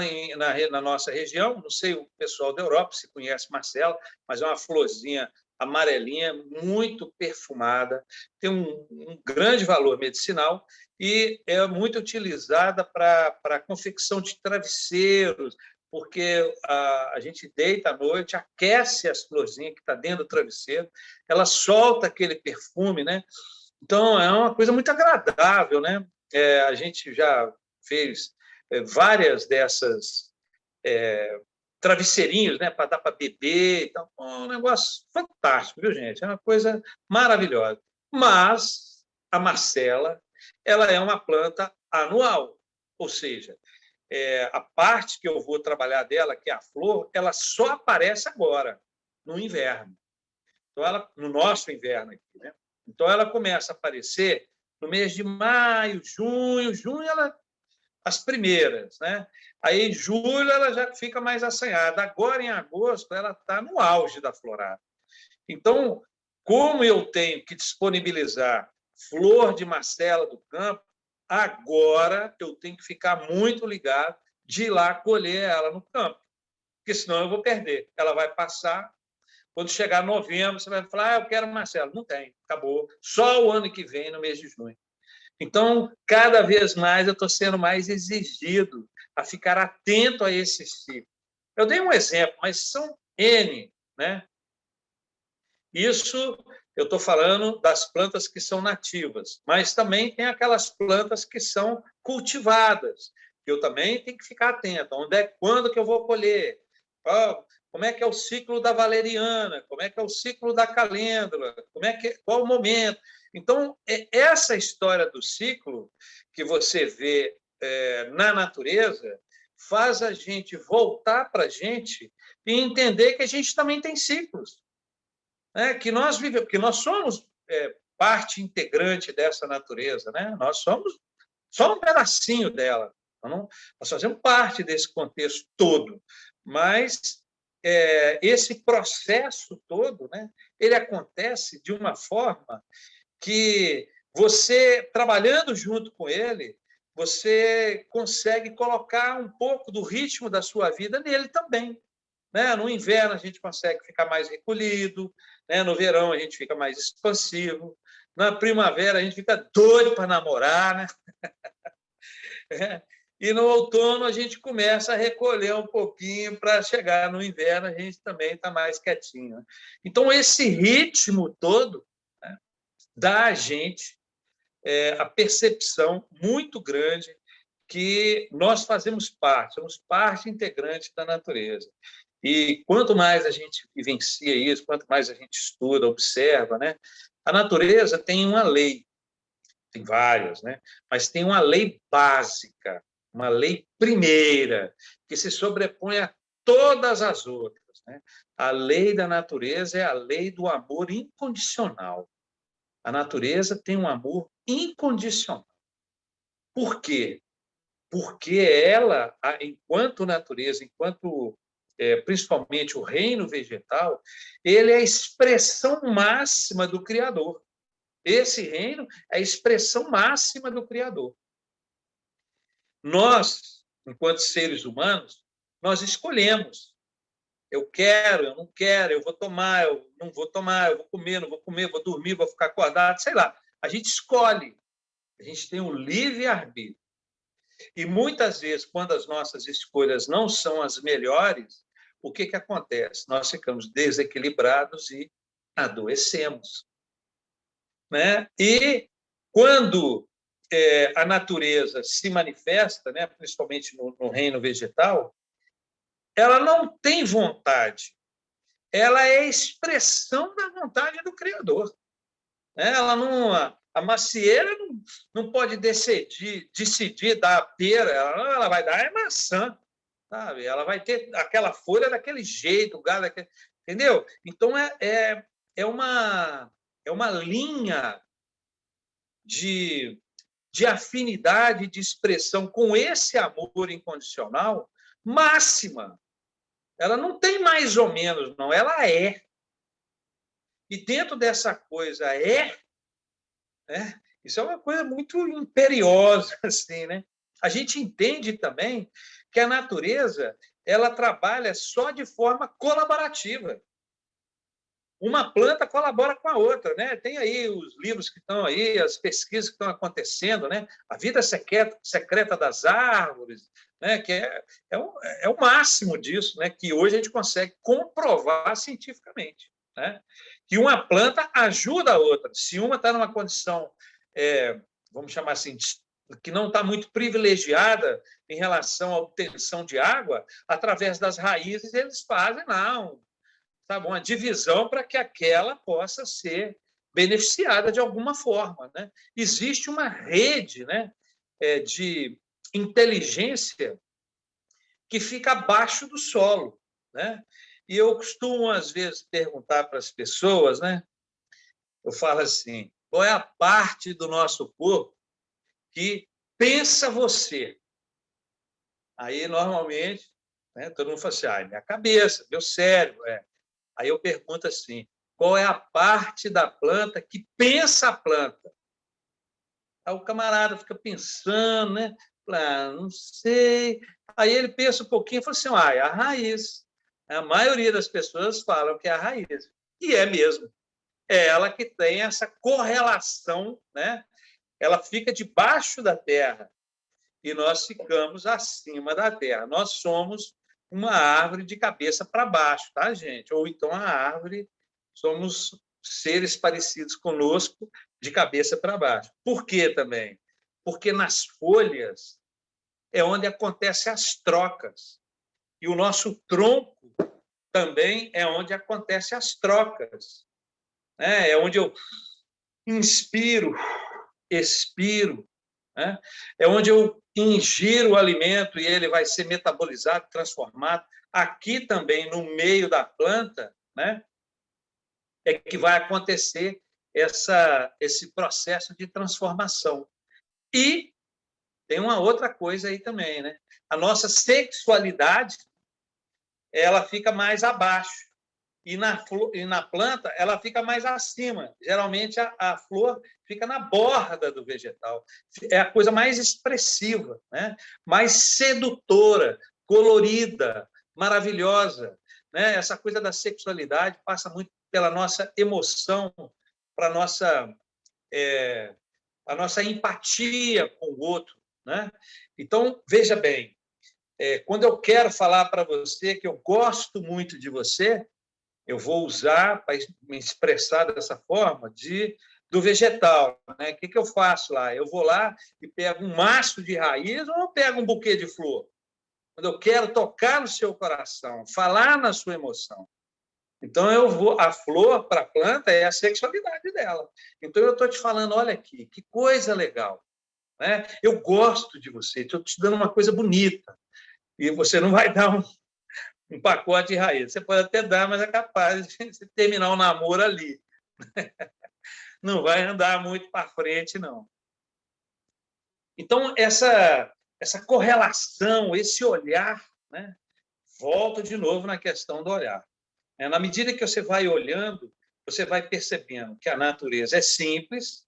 C: na nossa região, não sei o pessoal da Europa se conhece Marcela, mas é uma florzinha amarelinha, muito perfumada, tem um grande valor medicinal e é muito utilizada para a confecção de travesseiros, porque a gente deita à noite, aquece as florzinhas que está dentro do travesseiro, ela solta aquele perfume, né? Então, é uma coisa muito agradável, né? A gente já fez várias dessas travesseirinhos, né, para dar para beber. Então, é um negócio fantástico, viu, gente? É uma coisa maravilhosa. Mas a Marcela, ela é uma planta anual, ou seja, a parte que eu vou trabalhar dela, que é a flor, ela só aparece agora, no inverno. Então, no nosso inverno aqui, né? Então, ela começa a aparecer no mês de maio, junho, as primeiras, né? Aí, em julho, ela já fica mais assanhada. Agora, em agosto, ela está no auge da florada. Então, como eu tenho que disponibilizar flor de Marcela do Campo, agora eu tenho que ficar muito ligado de ir lá colher ela no campo, porque senão eu vou perder. Ela vai passar. Quando chegar novembro, você vai falar, eu quero Marcelo. Não tem, acabou. Só o ano que vem, no mês de junho. Então, cada vez mais eu estou sendo mais exigido a ficar atento a esse ciclo. Eu dei um exemplo, mas são N, né? Isso eu estou falando das plantas que são nativas, mas também tem aquelas plantas que são cultivadas. Eu também tenho que ficar atento. Quando que eu vou colher? Como é que é o ciclo da valeriana? Como é que é o ciclo da calêndula? Qual o momento? Então, essa história do ciclo que você vê na natureza faz a gente voltar para a gente e entender que a gente também tem ciclos, né? Que nós vivemos, que nós somos parte integrante dessa natureza, né? Nós somos só um pedacinho dela. Nós fazemos parte desse contexto todo, mas esse processo todo, né, ele acontece de uma forma que você, trabalhando junto com ele, você consegue colocar um pouco do ritmo da sua vida nele também, né? No inverno, a gente consegue ficar mais recolhido, né? No verão, a gente fica mais expansivo, na primavera, a gente fica doido para namorar, né? E no outono, a gente começa a recolher um pouquinho para chegar no inverno, a gente também está mais quietinho, né? Então, esse ritmo todo, né, dá a gente a percepção muito grande que nós fazemos parte, somos parte integrante da natureza. E quanto mais a gente vivencia isso, quanto mais a gente estuda, observa, né? A natureza tem uma lei, tem várias, né? Mas tem uma lei básica, uma lei primeira, que se sobrepõe a todas as outras, né? A lei da natureza é a lei do amor incondicional. A natureza tem um amor incondicional. Por quê? Porque ela, enquanto natureza, enquanto principalmente o reino vegetal, ele é a expressão máxima do Criador. Esse reino é a expressão máxima do Criador. Nós, enquanto seres humanos, nós escolhemos. Eu quero, eu não quero, eu vou tomar, eu não vou tomar, eu vou comer, não vou comer, vou dormir, vou ficar acordado, sei lá. A gente escolhe. A gente tem um livre-arbítrio. E muitas vezes, quando as nossas escolhas não são as melhores, o que acontece? Nós ficamos desequilibrados e adoecemos, né? E quando a natureza se manifesta, né, principalmente no reino vegetal, ela não tem vontade ela é a expressão da vontade do Criador. Ela não, a macieira não pode decidir dar a pera, ela vai dar a maçã, sabe? Ela vai ter aquela folha daquele jeito, o galho daquele, entendeu? Então é uma linha de afinidade, de expressão com esse amor incondicional máxima. Ela não tem mais ou menos, não, ela é. E dentro dessa coisa né, isso é uma coisa muito imperiosa, assim, né? A gente entende também que a natureza ela trabalha só de forma colaborativa. Uma planta colabora com a outra, né? Tem aí os livros que estão aí, as pesquisas que estão acontecendo, né? A vida secreta das árvores, né? Que é o máximo disso, né? Que hoje a gente consegue comprovar cientificamente, né? Que uma planta ajuda a outra. Se uma está numa condição, vamos chamar assim, que não está muito privilegiada em relação à obtenção de água, através das raízes eles fazem lá sabe, uma divisão para que aquela possa ser beneficiada de alguma forma, né? Existe uma rede, né, de inteligência que fica abaixo do solo, né? E eu costumo, às vezes, perguntar para as pessoas, né? Eu falo assim, qual é a parte do nosso corpo que pensa você? Aí, normalmente, né, todo mundo fala assim, minha cabeça, meu cérebro, Aí eu pergunto assim, qual é a parte da planta que pensa a planta? Aí o camarada fica pensando, né? Não sei. Aí ele pensa um pouquinho e fala assim, é a raiz. A maioria das pessoas falam que é a raiz. E é mesmo. É ela que tem essa correlação, né? Ela fica debaixo da terra e nós ficamos acima da terra. Nós somos uma árvore de cabeça para baixo, tá, gente? Ou então a árvore, somos seres parecidos conosco de cabeça para baixo. Por quê também? Porque nas folhas é onde acontecem as trocas. E o nosso tronco também é onde acontecem as trocas. É onde eu inspiro, expiro, né? É onde eu ingiro o alimento e ele vai ser metabolizado, transformado. Aqui também, no meio da planta, né, é que vai acontecer esse processo de transformação. E tem uma outra coisa aí também, né? A nossa sexualidade ela fica mais abaixo. E na planta, ela fica mais acima. Geralmente, a flor fica na borda do vegetal. É a coisa mais expressiva, né? Mais sedutora, colorida, maravilhosa. Né? Essa coisa da sexualidade passa muito pela nossa emoção, para a nossa empatia com o outro. Né? Então, veja bem, quando eu quero falar para você que eu gosto muito de você, eu vou usar para me expressar dessa forma do vegetal. Né? O que eu faço lá? Eu vou lá e pego um maço de raiz ou eu pego um buquê de flor? Quando eu quero tocar no seu coração, falar na sua emoção. Então, a flor para a planta é a sexualidade dela. Então, eu estou te falando, olha aqui, que coisa legal. Né? Eu gosto de você, estou te dando uma coisa bonita. E você não vai dar um pacote de raiz. Você pode até dar, mas é capaz de você terminar o namoro ali. Não vai andar muito para frente, não. Então, essa correlação, esse olhar, né? Volto de novo na questão do olhar. Na medida que você vai olhando, você vai percebendo que a natureza é simples,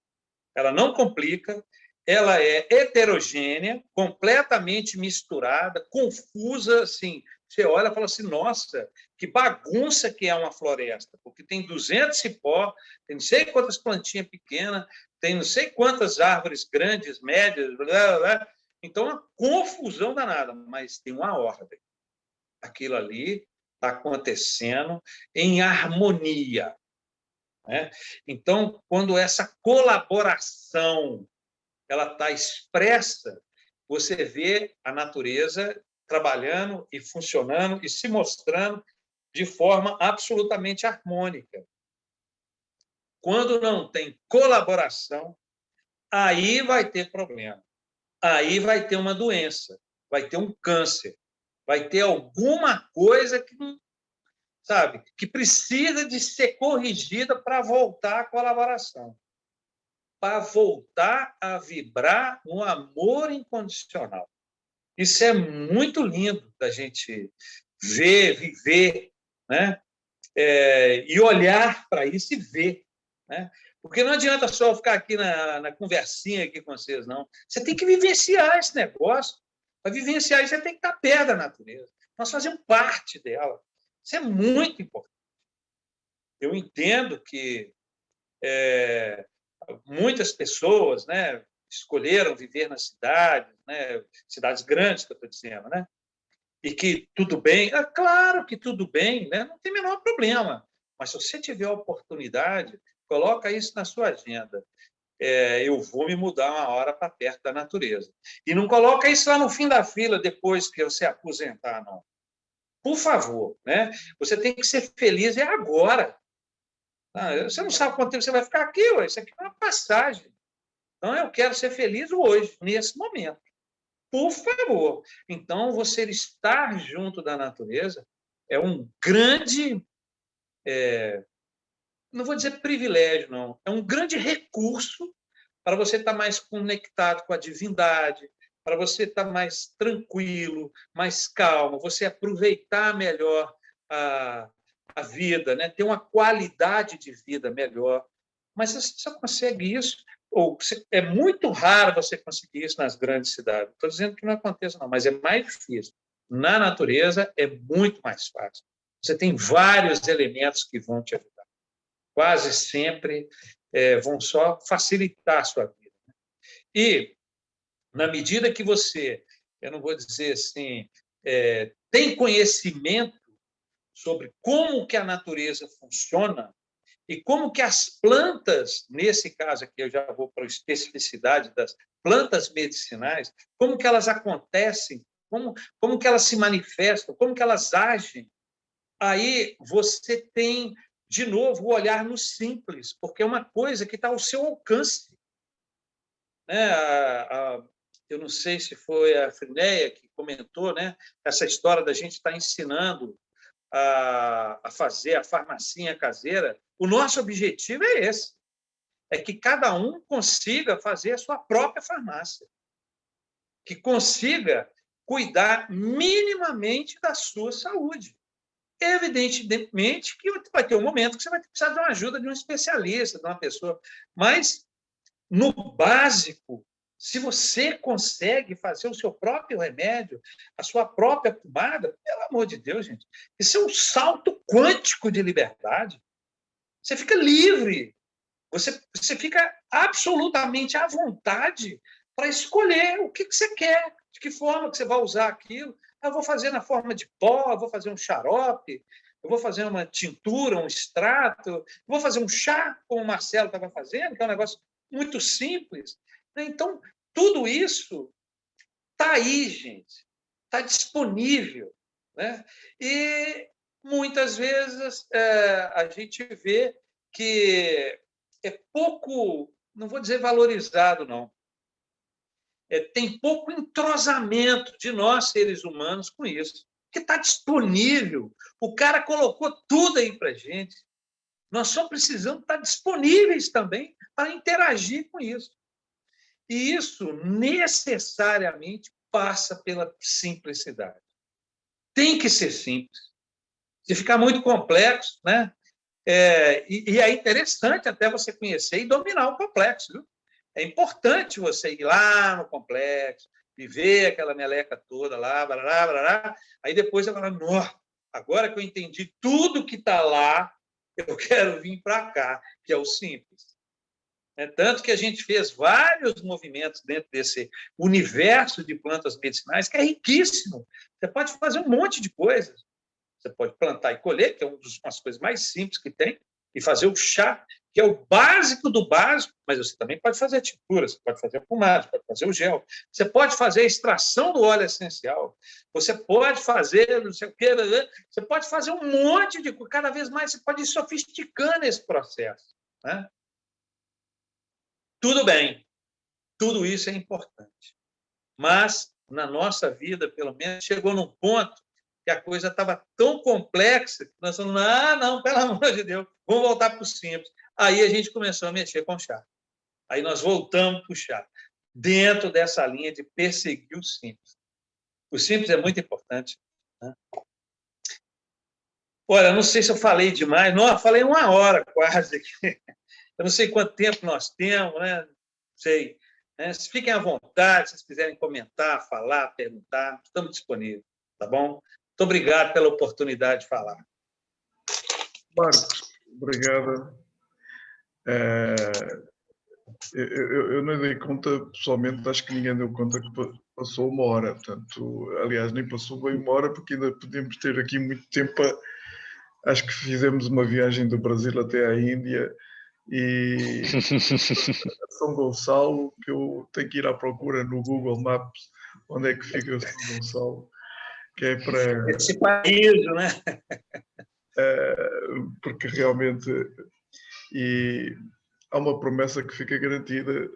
C: ela não complica, ela é heterogênea, completamente misturada, confusa, assim. Você olha e fala assim, nossa, que bagunça que é uma floresta, porque tem 200 cipó, tem não sei quantas plantinhas pequenas, tem não sei quantas árvores grandes, médias, blá, blá, blá. Então, uma confusão danada, mas tem uma ordem. Aquilo ali está acontecendo em harmonia. Né? Então, quando essa colaboração ela está expressa, você vê a natureza trabalhando e funcionando e se mostrando de forma absolutamente harmônica. Quando não tem colaboração, aí vai ter problema. Aí vai ter uma doença, vai ter um câncer, vai ter alguma coisa que não, sabe, que precisa de ser corrigida para voltar à colaboração, para voltar a vibrar no amor incondicional. Isso é muito lindo da gente ver, viver, né? E olhar para isso e ver, né? Porque não adianta só ficar aqui na conversinha aqui com vocês, não. Você tem que vivenciar esse negócio. Para vivenciar isso, você tem que estar perto da natureza. Nós fazemos parte dela. Isso é muito importante. Eu entendo que muitas pessoas, né, escolheram viver nas cidades, né, cidades grandes, que eu estou dizendo, né? E que tudo bem, é claro que tudo bem, né? Não tem o menor problema. Mas se você tiver a oportunidade, coloca isso na sua agenda. Eu vou me mudar uma hora para perto da natureza. E não coloca isso lá no fim da fila, depois que você aposentar, não. Por favor, né? Você tem que ser feliz agora. Você não sabe quanto tempo você vai ficar aqui, isso aqui é uma passagem. Então, eu quero ser feliz hoje, nesse momento. Por favor. Então, você estar junto da natureza é um grande, não vou dizer privilégio, não, é um grande recurso para você estar mais conectado com a divindade, para você estar mais tranquilo, mais calmo, você aproveitar melhor a vida, né? Ter uma qualidade de vida melhor. Mas você só consegue isso, ou é muito raro você conseguir isso nas grandes cidades. Estou dizendo que não aconteça, não, mas é mais difícil. Na natureza é muito mais fácil. Você tem vários elementos que vão te ajudar. Quase sempre vão só facilitar a sua vida. E, na medida que você, eu não vou dizer assim, tem conhecimento sobre como que a natureza funciona e como que as plantas, nesse caso aqui eu já vou para a especificidade das plantas medicinais, como que elas acontecem, como que elas se manifestam, como que elas agem, aí você tem, de novo, o olhar no simples, porque é uma coisa que está ao seu alcance. Né? Eu não sei se foi a Frinéia que comentou, né? Essa história da gente estar ensinando a fazer a farmacinha caseira. O nosso objetivo é esse, é que cada um consiga fazer a sua própria farmácia, que consiga cuidar minimamente da sua saúde. Evidentemente que vai ter um momento que você vai precisar de uma ajuda de um especialista, de uma pessoa, mas, no básico, se você consegue fazer o seu próprio remédio, a sua própria pomada, pelo amor de Deus, gente, isso é um salto quântico de liberdade. Você fica livre, você fica absolutamente à vontade para escolher o que você quer, de que forma que você vai usar aquilo. Eu vou fazer na forma de pó, eu vou fazer um xarope, eu vou fazer uma tintura, um extrato, eu vou fazer um chá, como o Marcelo estava fazendo, que é um negócio muito simples. Então, tudo isso está aí, gente, está disponível. Né? E, muitas vezes, a gente vê que é pouco, não vou dizer valorizado, não. Tem pouco entrosamento de nós, seres humanos, com isso. Porque está disponível. O cara colocou tudo aí para a gente. Nós só precisamos estar disponíveis também para interagir com isso. E isso necessariamente passa pela simplicidade. Tem que ser simples. Se ficar muito complexo, né? E é interessante até você conhecer e dominar o complexo. Viu? É importante você ir lá no complexo, viver aquela meleca toda lá, barará, barará, aí depois você fala, agora que eu entendi tudo que está lá, eu quero vir para cá, que é o simples. Tanto que a gente fez vários movimentos dentro desse universo de plantas medicinais, que é riquíssimo. Você pode fazer um monte de coisas. Você pode plantar e colher, que é uma das coisas mais simples que tem, e fazer o chá, que é o básico do básico, mas você também pode fazer a tintura, você pode fazer a pomada, pode fazer o gel, você pode fazer a extração do óleo essencial, você pode fazer não sei o quê, você pode fazer um monte de coisa, cada vez mais você pode ir sofisticando esse processo, né? Tudo bem, tudo isso é importante, mas na nossa vida, pelo menos, chegou num ponto que a coisa estava tão complexa que nós falamos, não, pelo amor de Deus, vamos voltar para o simples. Aí a gente começou a mexer com o chá. Aí nós voltamos para o chá, dentro dessa linha de perseguir o simples. O simples é muito importante, né? Olha, não sei se eu falei demais, não, eu falei 1 hora quase aqui. Eu não sei quanto tempo nós temos, né? Não sei. Né? Fiquem à vontade, se vocês quiserem comentar, falar, perguntar, estamos disponíveis, tá bom? Muito obrigado pela oportunidade de falar.
D: Marcos, obrigado. Eu não dei conta, pessoalmente, acho que ninguém deu conta que passou 1 hora. Portanto, aliás, nem passou bem 1 hora, porque ainda podíamos ter aqui muito tempo. Acho que fizemos uma viagem do Brasil até à Índia e São Gonçalo, que eu tenho que ir à procura no Google Maps onde é que fica São Gonçalo, que é para...
C: Esse paraíso, né?
D: Porque realmente... E há uma promessa que fica garantida,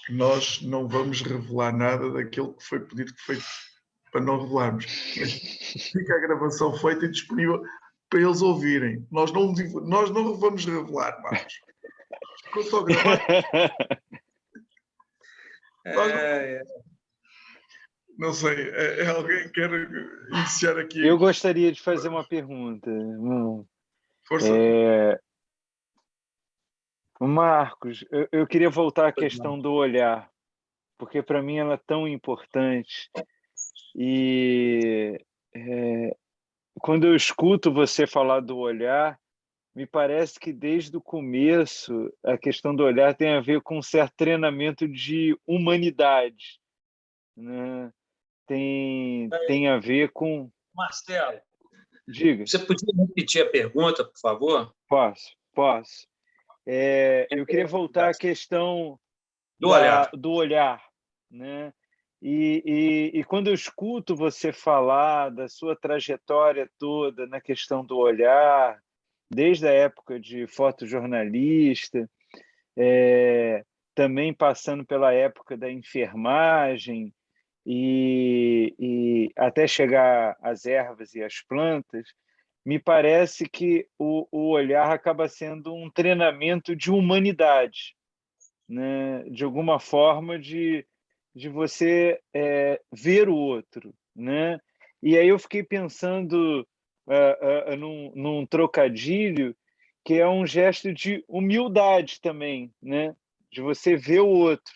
D: que nós não vamos revelar nada daquilo que foi pedido que foi para não revelarmos. Mas fica a gravação feita e disponível para eles ouvirem. Nós não vamos revelar, Marcos. Ficou só gravado. Não sei, alguém quer iniciar aqui?
A: Eu gostaria de fazer uma pergunta.
D: Força.
A: Marcos, eu queria voltar à questão do olhar, porque para mim ela é tão importante. E quando eu escuto você falar do olhar, me parece que desde o começo a questão do olhar tem a ver com um certo treinamento de humanidade, né? Tem a ver com...
C: Marcelo,
A: diga.
C: você podia repetir a pergunta, por favor?
A: Posso. Eu queria voltar à questão do olhar, né? E quando eu escuto você falar da sua trajetória toda na questão do olhar, desde a época de fotojornalista, também passando pela época da enfermagem e até chegar às ervas e às plantas, me parece que o olhar acaba sendo um treinamento de humanidade, né? De alguma forma de você ver o outro, né? E aí eu fiquei pensando num trocadilho que é um gesto de humildade também, né? De você ver o outro.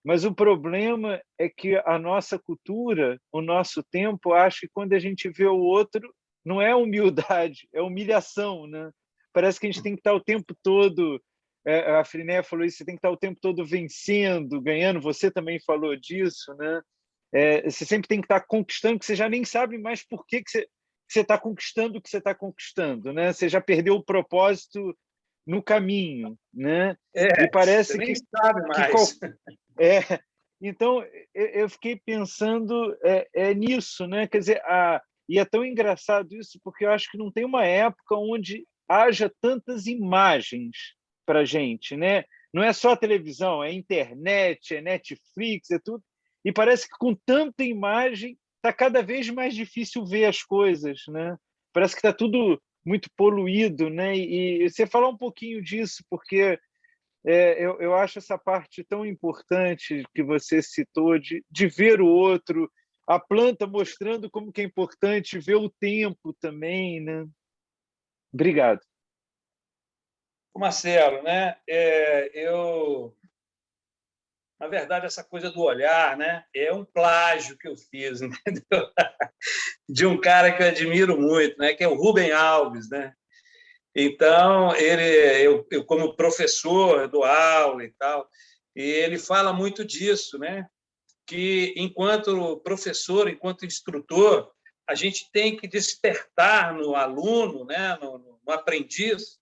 A: Mas o problema é que a nossa cultura, o nosso tempo, acha que quando a gente vê o outro, não é humildade, é humilhação, né? Parece que a gente tem que estar o tempo todo... A Friné falou isso, você tem que estar o tempo todo vencendo, ganhando, você também falou disso, né? Você sempre tem que estar conquistando, que você já nem sabe mais por que você está conquistando o que você está conquistando, né? Você já perdeu o propósito no caminho, né? E parece
C: você nem sabe mais.
A: Então, eu fiquei pensando nisso, né? Quer dizer, e é tão engraçado isso, porque eu acho que não tem uma época onde haja tantas imagens para a gente, né? Não é só a televisão, é internet, é Netflix, é tudo. E parece que com tanta imagem está cada vez mais difícil ver as coisas, né? Parece que está tudo muito poluído, né? E você falar um pouquinho disso, porque eu acho essa parte tão importante que você citou de ver o outro, a planta mostrando como que é importante ver o tempo também, né? Obrigado.
C: Marcelo, né? Na verdade, essa coisa do olhar, né? É um plágio que eu fiz, entendeu? De um cara que eu admiro muito, né? Que é o Rubem Alves, né? Então, eu como professor dou aula e tal, e ele fala muito disso, né? Que enquanto professor, enquanto instrutor, a gente tem que despertar no aluno, né? No aprendiz,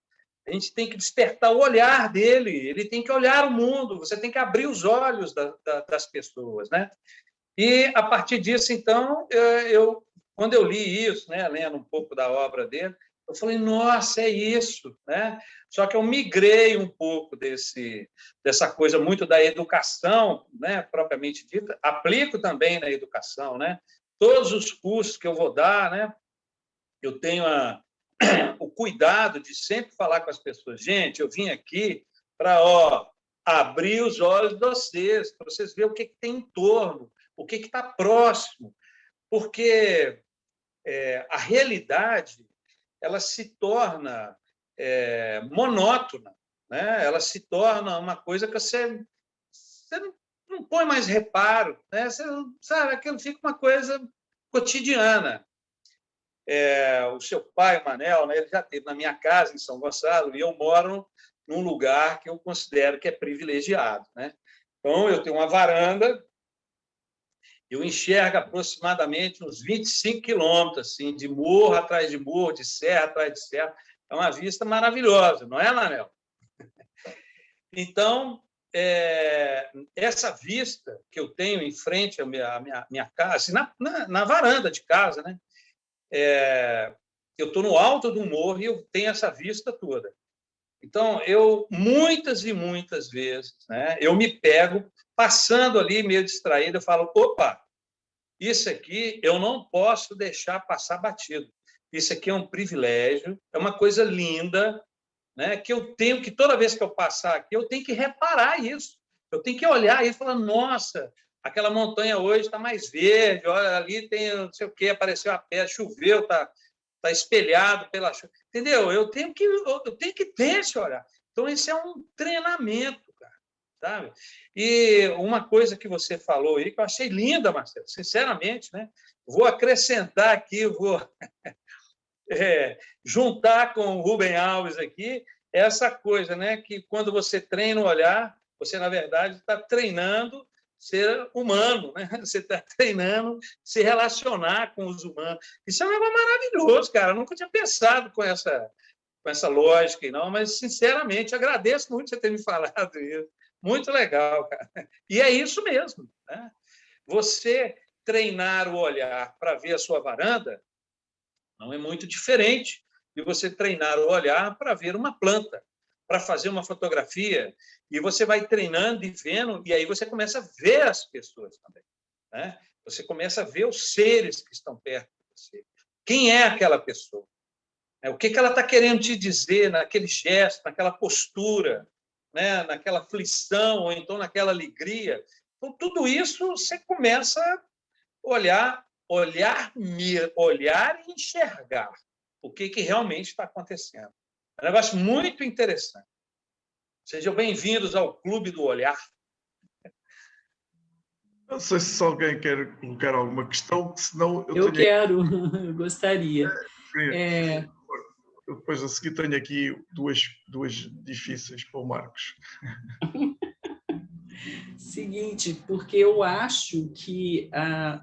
C: A gente tem que despertar o olhar dele, ele tem que olhar o mundo, você tem que abrir os olhos das pessoas, né? E, a partir disso, então, quando eu li isso, né, lendo um pouco da obra dele, eu falei, nossa, é isso, né? Só que eu migrei um pouco dessa coisa muito da educação, né, propriamente dita, aplico também na educação, né? Todos os cursos que eu vou dar, né, eu tenho o cuidado de sempre falar com as pessoas, gente, eu vim aqui para abrir os olhos de vocês, para vocês verem o que tem em torno, o que está próximo, porque a realidade ela se torna monótona, né? Ela se torna uma coisa que você não põe mais reparo, né? Você, sabe, aquilo fica uma coisa cotidiana. O seu pai, o Manel, né, ele já esteve na minha casa, em São Gonçalo, e eu moro num lugar que eu considero que é privilegiado, né? Então, eu tenho uma varanda, eu enxergo aproximadamente uns 25 quilômetros, assim, de morro atrás de morro, de serra atrás de serra. É uma vista maravilhosa, não é, Manel? Então, essa vista que eu tenho em frente à minha casa, assim, na varanda de casa, né? Eu estou no alto do morro e eu tenho essa vista toda. Então, muitas e muitas vezes, né, eu me pego passando ali meio distraído, eu falo, opa, isso aqui eu não posso deixar passar batido. Isso aqui é um privilégio, é uma coisa linda, né, que eu tenho que, toda vez que eu passar aqui, eu tenho que reparar isso. Eu tenho que olhar e falar, nossa, aquela montanha hoje está mais verde, olha, ali tem não sei o quê, apareceu a pedra, choveu, está espelhado pela chuva. Entendeu? Eu tenho que ter esse olhar. Então, esse é um treinamento, cara, sabe? E uma coisa que você falou aí, que eu achei linda, Marcelo, sinceramente, né? Vou acrescentar aqui, vou juntar com o Rubem Alves aqui, essa coisa, né? Que quando você treina o olhar, você, na verdade, está treinando ser humano, né? Você está treinando se relacionar com os humanos. Isso é um negócio maravilhoso, cara. Eu nunca tinha pensado com essa lógica, não, mas, sinceramente, agradeço muito você ter me falado isso. Muito legal, cara. E é isso mesmo, né? Você treinar o olhar para ver a sua varanda não é muito diferente de você treinar o olhar para ver uma planta, para fazer uma fotografia, e você vai treinando e vendo, e aí você começa a ver as pessoas também, né? Você começa a ver os seres que estão perto de você. Quem é aquela pessoa? O que ela está querendo te dizer naquele gesto, naquela postura, né? Naquela aflição, ou então naquela alegria. Então, tudo isso você começa a olhar e enxergar o que realmente está acontecendo. É um negócio muito interessante. Sejam bem-vindos ao Clube do Olhar.
D: Não sei se alguém quer colocar alguma questão, senão
B: eu quero, eu gostaria.
D: Eu depois a seguir tenho aqui duas difíceis para o Marcos.
B: Seguinte, porque eu acho que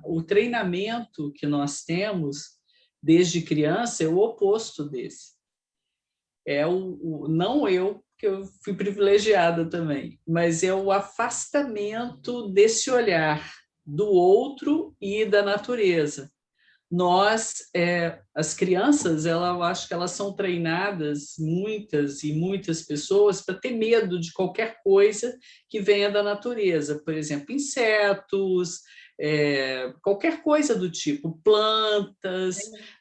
B: o treinamento que nós temos desde criança é o oposto desse. Não eu, que eu fui privilegiada também, mas é o afastamento desse olhar do outro e da natureza. As crianças, eu acho que elas são treinadas, muitas e muitas pessoas, para ter medo de qualquer coisa que venha da natureza, por exemplo, insetos, qualquer coisa do tipo, plantas.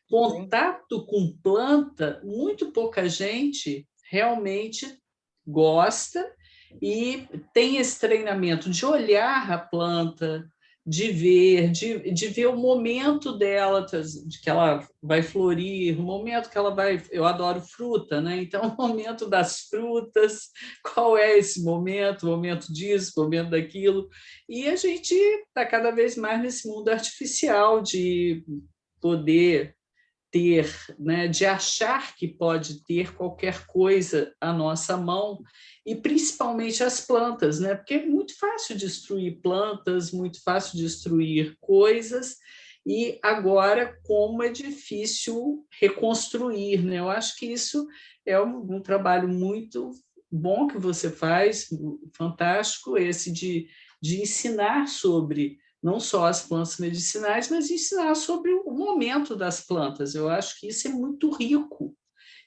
B: Contato com planta, muito pouca gente realmente gosta e tem esse treinamento de olhar a planta, de ver o momento dela, de que ela vai florir, o momento que ela vai... Eu adoro fruta, né? Então, o momento das frutas, qual é esse momento? O momento disso, o momento daquilo. E a gente está cada vez mais nesse mundo artificial de poder ter, né, de achar que pode ter qualquer coisa à nossa mão, e principalmente as plantas, né? Porque é muito fácil destruir plantas, muito fácil destruir coisas, e agora como é difícil reconstruir, né? Eu acho que isso é um trabalho muito bom que você faz, fantástico, esse de ensinar sobre não só as plantas medicinais, mas ensinar sobre o momento das plantas. Eu acho que isso é muito rico,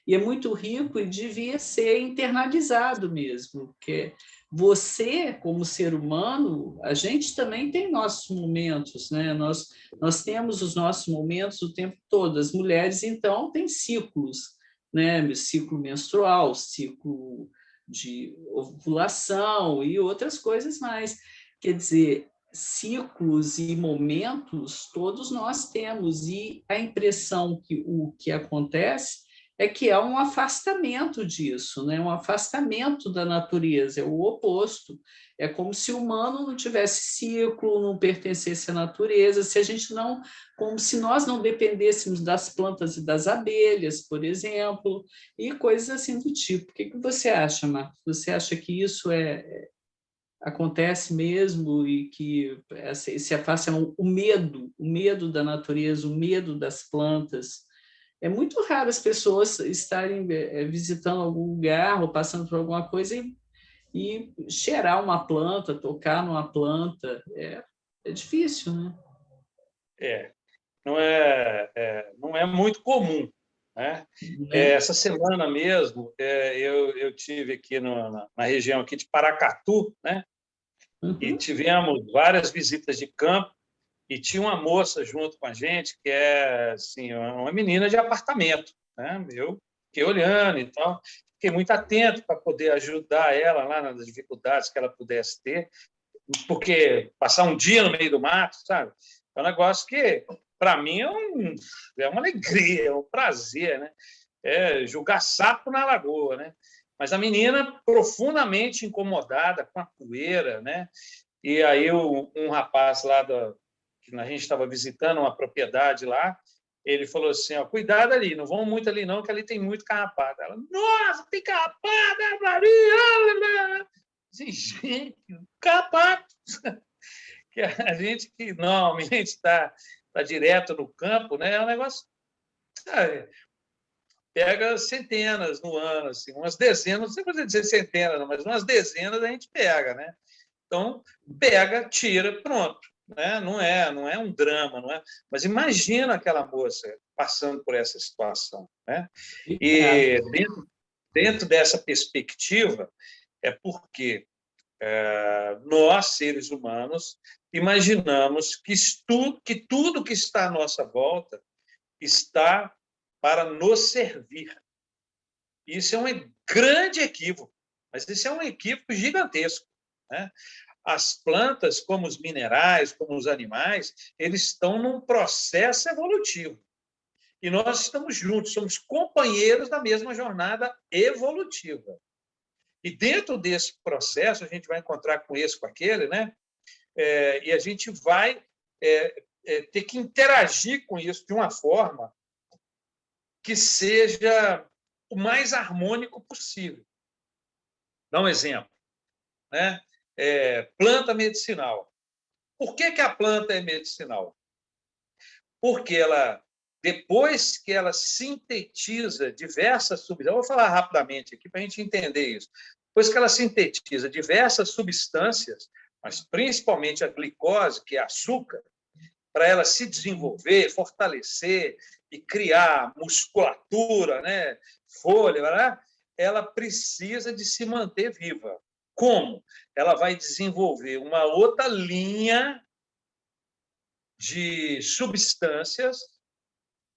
B: e é muito rico e devia ser internalizado mesmo, porque você, como ser humano, a gente também tem nossos momentos, né? Nós temos os nossos momentos o tempo todo. As mulheres, então, têm ciclos, né? Ciclo menstrual, ciclo de ovulação e outras coisas mais. Quer dizer, ciclos e momentos todos nós temos, e a impressão que o que acontece é que há um afastamento disso, né? Um afastamento da natureza, é o oposto. É como se o humano não tivesse ciclo, não pertencesse à natureza, se a gente não, como se nós não dependêssemos das plantas e das abelhas, por exemplo, e coisas assim do tipo. O que você acha, Marcos? Você acha que isso acontece mesmo e que se afasta o medo da natureza, o medo das plantas? É muito raro as pessoas estarem visitando algum lugar ou passando por alguma coisa e cheirar uma planta, tocar numa planta. É difícil, né?
C: É, não é muito comum, né?
B: Né?
C: Essa semana mesmo, eu tive aqui na região aqui de Paracatu, né? E
B: Uhum.
C: tivemos várias visitas de campo, e tinha uma moça junto com a gente que é assim, uma menina de apartamento, né? Eu fiquei olhando e tal, fiquei muito atento para poder ajudar ela lá nas dificuldades que ela pudesse ter, porque passar um dia no meio do mato, sabe? É um negócio que, para mim, é uma alegria, é um prazer, né? É jogar sapo na lagoa, né? Mas a menina profundamente incomodada com a poeira, né? E aí um rapaz lá que a gente estava visitando uma propriedade lá, ele falou assim, ó, cuidado ali, não vão muito ali não, que ali tem muito carrapato. Ela, nossa, tem carrapato, Maria! Assim, gente, carrapato! Que a gente que normalmente está direto no campo, né? É um negócio, sabe, pega centenas no ano, assim, umas dezenas, não sei como dizer centenas, não, mas umas dezenas a gente pega, né? Então, pega, tira, pronto. Né? Não é um drama, não é? Mas imagina aquela moça passando por essa situação. Né? E dentro dessa perspectiva, é porque nós, seres humanos, imaginamos que tudo que está à nossa volta está para nos servir. Isso é um grande equívoco, mas isso é um equívoco gigantesco. Né? As plantas, como os minerais, como os animais, eles estão num processo evolutivo. E nós estamos juntos, somos companheiros da mesma jornada evolutiva. E dentro desse processo, a gente vai encontrar com esse, com aquele, né? E a gente vai ter que interagir com isso de uma forma que seja o mais harmônico possível. Dá um exemplo. Né? Planta medicinal. Por que a planta é medicinal? Porque depois que ela sintetiza diversas substâncias, eu vou falar rapidamente aqui para a gente entender isso. Depois que ela sintetiza diversas substâncias, mas principalmente a glicose, que é açúcar, para ela se desenvolver, fortalecer e criar musculatura, né? Folha, né? Ela precisa de se manter viva. Como? Ela vai desenvolver uma outra linha de substâncias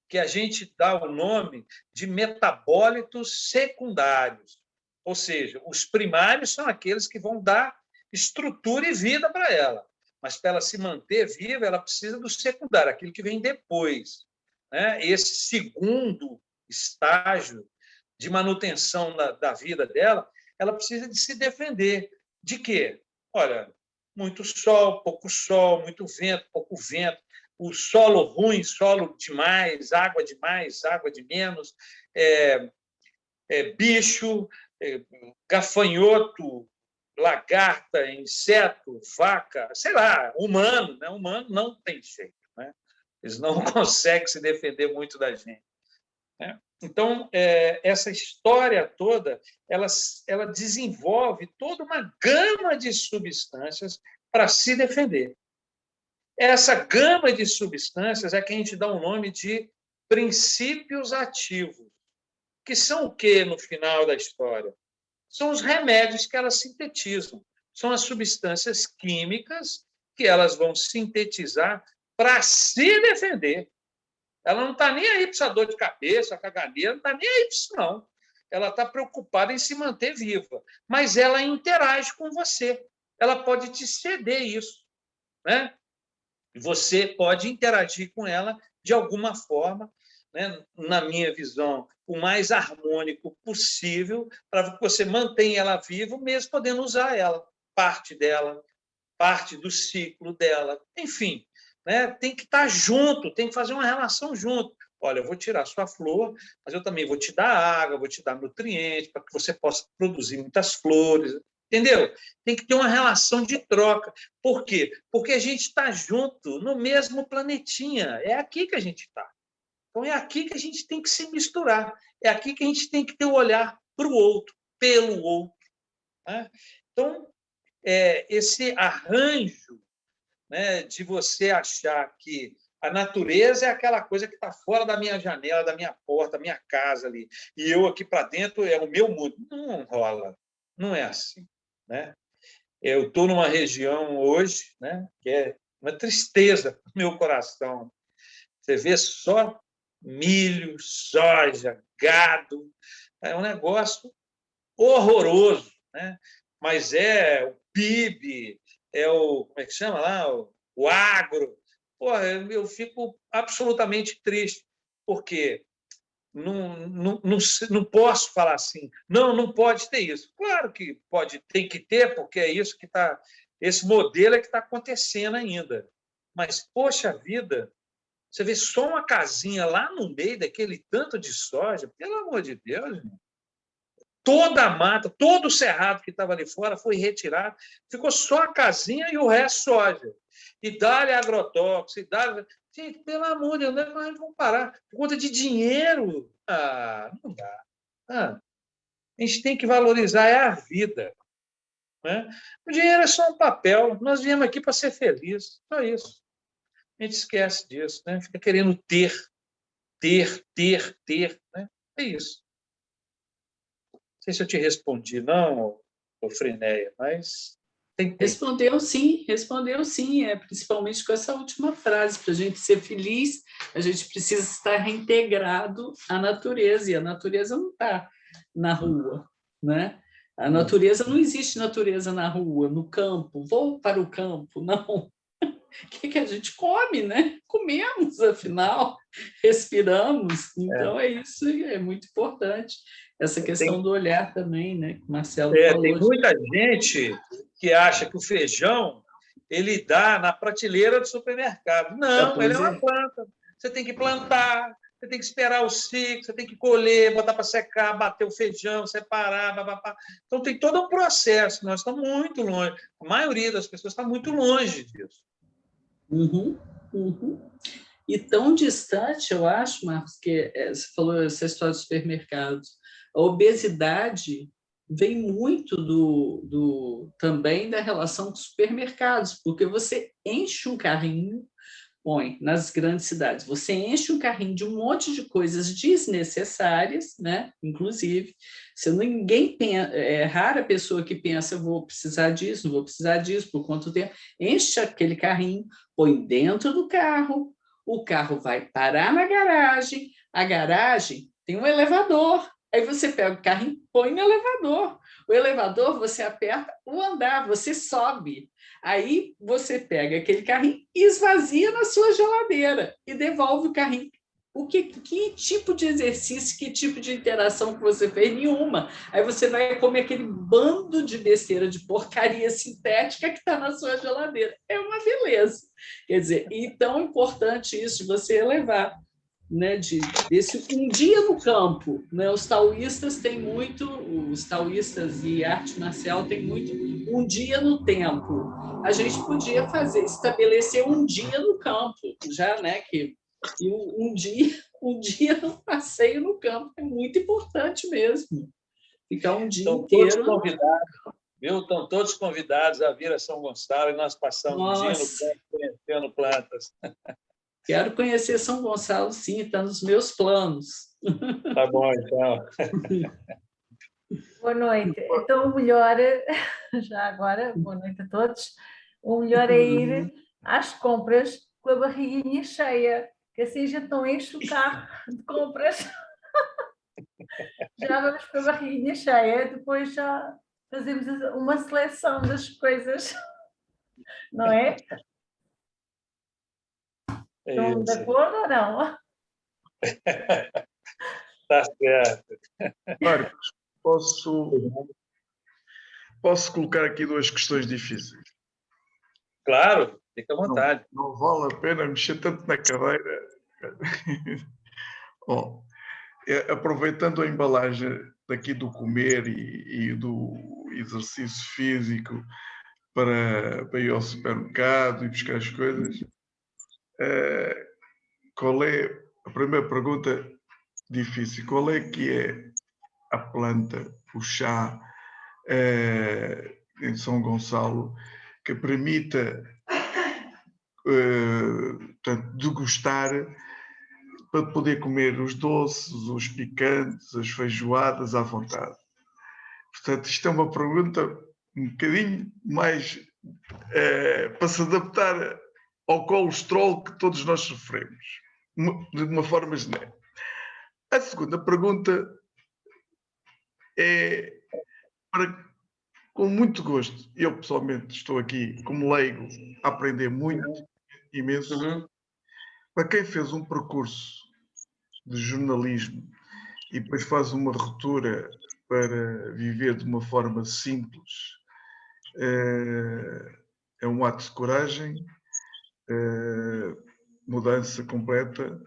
C: que a gente dá o nome de metabólitos secundários. Ou seja, os primários são aqueles que vão dar estrutura e vida para ela. Mas para ela se manter viva, ela precisa do secundário, aquilo que vem depois. Né? Esse segundo estágio de manutenção da vida dela, ela precisa de se defender. De quê? Olha, muito sol, muito vento, pouco vento, o solo ruim, solo demais, água de menos, bicho, gafanhoto, lagarta, inseto, vaca, sei lá, humano, né? Humano não tem jeito. Né? Eles não conseguem se defender muito da gente, né? Então, essa história toda, ela desenvolve toda uma gama de substâncias para se defender. Essa gama de substâncias é que a gente dá o nome de princípios ativos, que são o quê no final da história? São os remédios que elas sintetizam. São as substâncias químicas que elas vão sintetizar para se defender. Ela não está nem aí para essa dor de cabeça, caganeira, não está nem aí para isso, não. Ela está preocupada em se manter viva, mas ela interage com você. Ela pode te ceder isso, né? Você pode interagir com ela de alguma forma, né? Na minha visão, o mais harmônico possível, para que você mantenha ela viva, mesmo podendo usar ela, parte dela, parte do ciclo dela, enfim. Né? Tem que estar junto, tem que fazer uma relação junto. Olha, eu vou tirar sua flor, mas eu também vou te dar água, vou te dar nutrientes, para que você possa produzir muitas flores. Entendeu? Tem que ter uma relação de troca. Por quê? Porque a gente está junto no mesmo planetinha. É aqui que a gente está. Então, é aqui que a gente tem que se misturar. É aqui que a gente tem que ter o olhar para o outro, pelo outro. Né? Então, esse arranjo, né, de você achar que a natureza é aquela coisa que está fora da minha janela, da minha porta, da minha casa ali, e eu aqui para dentro é o meu mundo. Não rola, não é assim. Né? Eu estou numa região hoje, né, que é uma tristeza no meu coração. Você vê só milho, soja, gado, é um negócio horroroso, né? Mas é o PIB, como é que chama lá? O agro. Porra, eu fico absolutamente triste, porque não posso falar assim, não pode ter isso. Claro que tem que ter, porque é isso que está, esse modelo é que está acontecendo ainda. Mas, poxa vida, você vê só uma casinha lá no meio daquele tanto de soja, pelo amor de Deus, gente. Toda a mata, todo o cerrado que estava ali fora foi retirado, ficou só a casinha e o resto soja. E dá-lhe agrotóxico, e dá-lhe... Gente, pelo amor de Deus, nós vamos parar. Por conta de dinheiro, não dá. A gente tem que valorizar a vida. Né? O dinheiro é só um papel. Nós viemos aqui para ser felizes, só isso. A gente esquece disso, né? Fica querendo ter. Né? É isso. Não sei se eu te respondi, não, Frinéia, mas...
B: Respondeu sim, principalmente com essa última frase. Para a gente ser feliz, a gente precisa estar reintegrado à natureza, e a natureza não está na rua, né? A natureza, não existe natureza na rua, no campo, vou para o campo, não. O que a gente come, né? Comemos, afinal, respiramos. Então, é isso, é muito importante. Essa questão do olhar também, né? Que o Marcelo falou.
C: Tem muita gente que acha que o feijão ele dá na prateleira do supermercado. Não, ele é uma planta. Você tem que plantar, você tem que esperar o ciclo, você tem que colher, botar para secar, bater o feijão, separar, bababá. Então, tem todo um processo. Nós estamos muito longe. A maioria das pessoas está muito longe disso.
B: E tão distante, eu acho, Marcos, que você falou essa história dos supermercados. A obesidade vem muito também da relação com os supermercados, porque você enche um carrinho, põe nas grandes cidades, você enche um carrinho de um monte de coisas desnecessárias, né? Inclusive, é rara a pessoa que pensa, eu vou precisar disso, não vou precisar disso, por quanto tempo. Enche aquele carrinho, põe dentro do carro, o carro vai parar na garagem, a garagem tem um elevador. Aí você pega o carrinho e põe no elevador. O elevador, você aperta o andar, você sobe. Aí você pega aquele carrinho e esvazia na sua geladeira e devolve o carrinho. Que tipo de exercício, que tipo de interação que você fez? Nenhuma. Aí você vai comer aquele bando de besteira, de porcaria sintética que está na sua geladeira. É uma beleza. Quer dizer, e tão importante isso de você elevar. Né, desse um dia no campo, né? Os taoístas e arte marcial têm muito um dia no tempo. A gente podia estabelecer um dia no campo, já, né, que E um dia no passeio no campo é muito importante mesmo. Ficar um dia
C: Estão
B: inteiro.
C: todos convidados, viu? Estão todos convidados a vir a São Gonçalo e nós passamos um dia no
B: Nossa,
C: campo conhecendo plantas.
B: quero conhecer São Gonçalo, sim, está nos meus planos.
C: Tá bom, então.
E: Boa noite. Então, o melhor, já agora, boa noite a todos. O melhor é ir às compras com a barriguinha cheia, que assim a gente não enche o carro de compras. Já vamos com a barriguinha cheia, depois já fazemos uma seleção das coisas, não é? Estão de
C: Isso.
E: acordo ou não?
C: Tá certo.
D: Marcos, posso colocar aqui duas questões difíceis.
C: Claro, fica à vontade.
D: Não vale a pena mexer tanto na cadeira. Bom, aproveitando a embalagem daqui do comer e do exercício físico para ir ao supermercado e buscar as coisas, qual é a primeira pergunta difícil? Qual é que é a planta, o chá em São Gonçalo que permita portanto, degustar para poder comer os doces, os picantes, as feijoadas à vontade? Portanto, isto é uma pergunta um bocadinho mais para se adaptar ao colesterol que todos nós sofremos, de uma forma genérica. A segunda pergunta é, com muito gosto, eu pessoalmente estou aqui como leigo a aprender muito, imenso, para quem fez um percurso de jornalismo e depois faz uma ruptura para viver de uma forma simples, é um ato de coragem, mudança completa,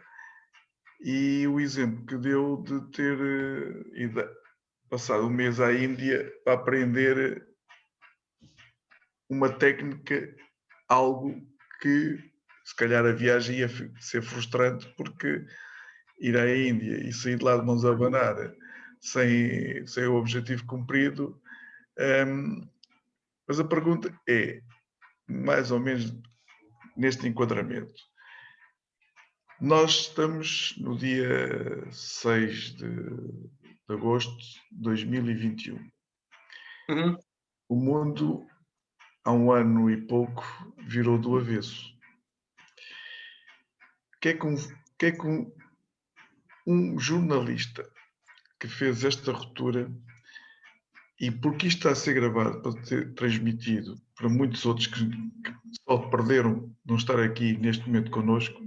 D: e o exemplo que deu de ter passado um mês à Índia para aprender uma técnica, algo que se calhar a viagem ia ser frustrante, porque ir à Índia e sair de lá de mãos a abanar sem o objetivo cumprido. Mas a pergunta é, mais ou menos neste enquadramento. Nós estamos no dia 6 de agosto de 2021. O mundo, há um ano e pouco, virou do avesso. O que é que um jornalista que fez esta ruptura, e porque isto está a ser gravado para ser transmitido para muitos outros que só perderam não estar aqui neste momento connosco,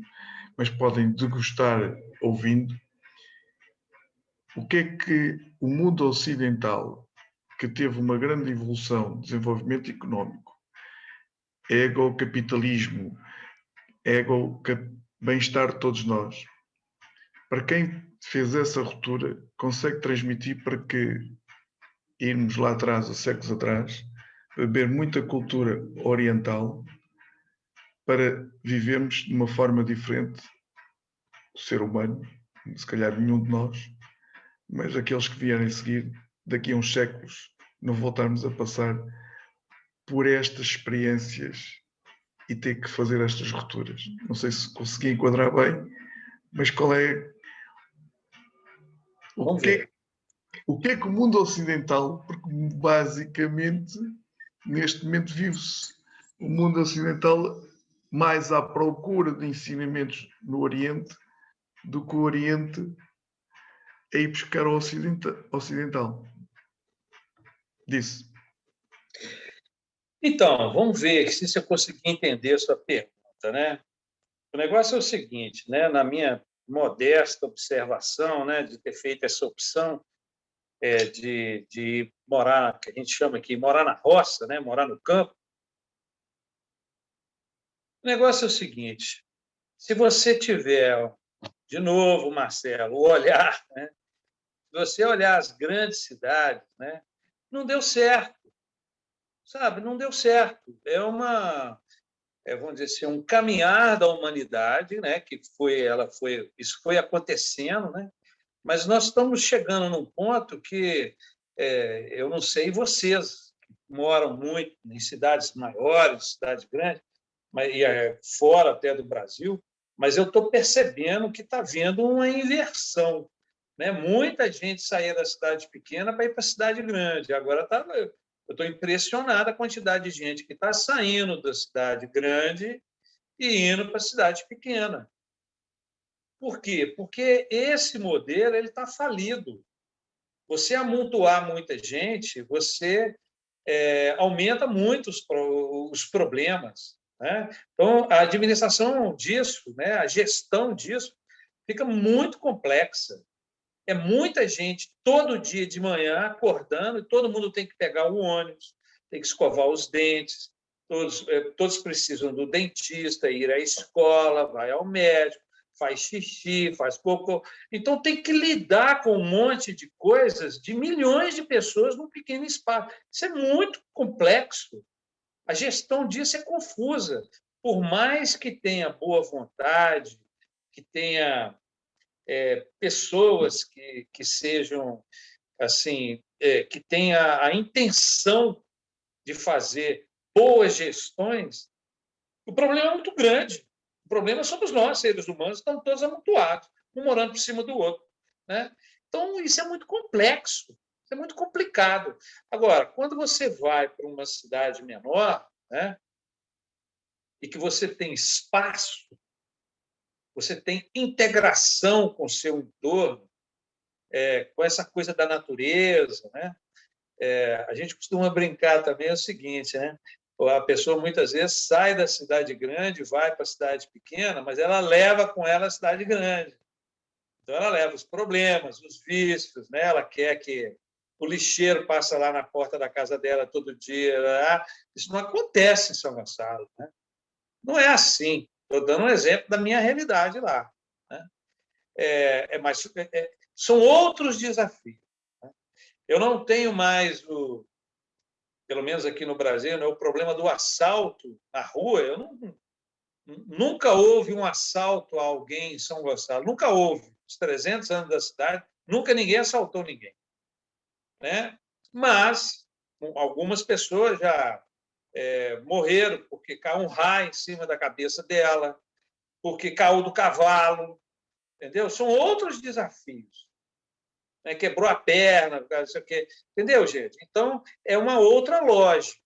D: mas podem degustar ouvindo, o que é que o mundo ocidental, que teve uma grande evolução, desenvolvimento económico, ego-capitalismo, ego-bem-estar de todos nós, para quem fez essa ruptura, consegue transmitir para que irmos lá atrás, há séculos atrás, beber muita cultura oriental para vivermos de uma forma diferente o ser humano, se calhar nenhum de nós, mas aqueles que vierem a seguir, daqui a uns séculos, não voltarmos a passar por estas experiências e ter que fazer estas rupturas. Não sei se consegui enquadrar bem, mas qual é o que é que o mundo ocidental, porque basicamente neste momento vive-se o mundo ocidental mais à procura de ensinamentos no Oriente do que o Oriente a ir buscar ao ocidental. Disse.
C: Então, vamos ver se eu conseguir entender a sua pergunta, né? O negócio é o seguinte, né? Na minha modesta observação, né, de ter feito essa opção de morar, que a gente chama aqui, morar na roça, né, morar no campo. O negócio é o seguinte, se você tiver, de novo, Marcelo, o olhar, né, se você olhar as grandes cidades, né, não deu certo, sabe? Não deu certo. vamos dizer assim, um caminhar da humanidade, né? Isso foi acontecendo, né? Mas nós estamos chegando num ponto que eu não sei vocês que moram muito em cidades maiores, cidades grandes, fora até do Brasil, mas eu estou percebendo que está havendo uma inversão, né? Muita gente saía da cidade pequena para ir para a cidade grande. Agora eu estou impressionado a quantidade de gente que está saindo da cidade grande e indo para a cidade pequena. Por quê? Porque esse modelo está falido. Você amontoar muita gente, você aumenta muito os problemas, né? Então, a administração disso, né, a gestão disso, fica muito complexa. É muita gente todo dia de manhã acordando e todo mundo tem que pegar o ônibus, tem que escovar os dentes, todos precisam do dentista, ir à escola, vai ao médico, faz xixi, faz cocô. Então, tem que lidar com um monte de coisas de milhões de pessoas num pequeno espaço. Isso é muito complexo. A gestão disso é confusa. Por mais que tenha boa vontade, que tenha pessoas que sejam assim, que tenha a intenção de fazer boas gestões, o problema é muito grande. O problema somos nós, seres humanos, estamos todos amontoados, um morando por cima do outro, né? Então, isso é muito complexo, isso é muito complicado. Agora, quando você vai para uma cidade menor, né, e que você tem espaço, você tem integração com o seu entorno, com essa coisa da natureza, né? A gente costuma brincar também o seguinte, né? A pessoa muitas vezes sai da cidade grande, vai para a cidade pequena, mas ela leva com ela a cidade grande. Então, ela leva os problemas, os vícios, né? Ela quer que o lixeiro passe lá na porta da casa dela todo dia. Isso não acontece em São Gonçalo, né? Não é assim. Estou dando um exemplo da minha realidade lá, né? São outros desafios, né? Eu não tenho mais pelo menos aqui no Brasil, né, o problema do assalto na rua. Nunca houve um assalto a alguém em São Gonçalo, nunca houve. Os 300 anos da cidade, nunca ninguém assaltou ninguém, né? Mas algumas pessoas já morreram porque caiu um raio em cima da cabeça dela, porque caiu do cavalo, entendeu? São outros desafios. Né? Quebrou a perna, não sei o quê. Entendeu, gente? Então, é uma outra lógica,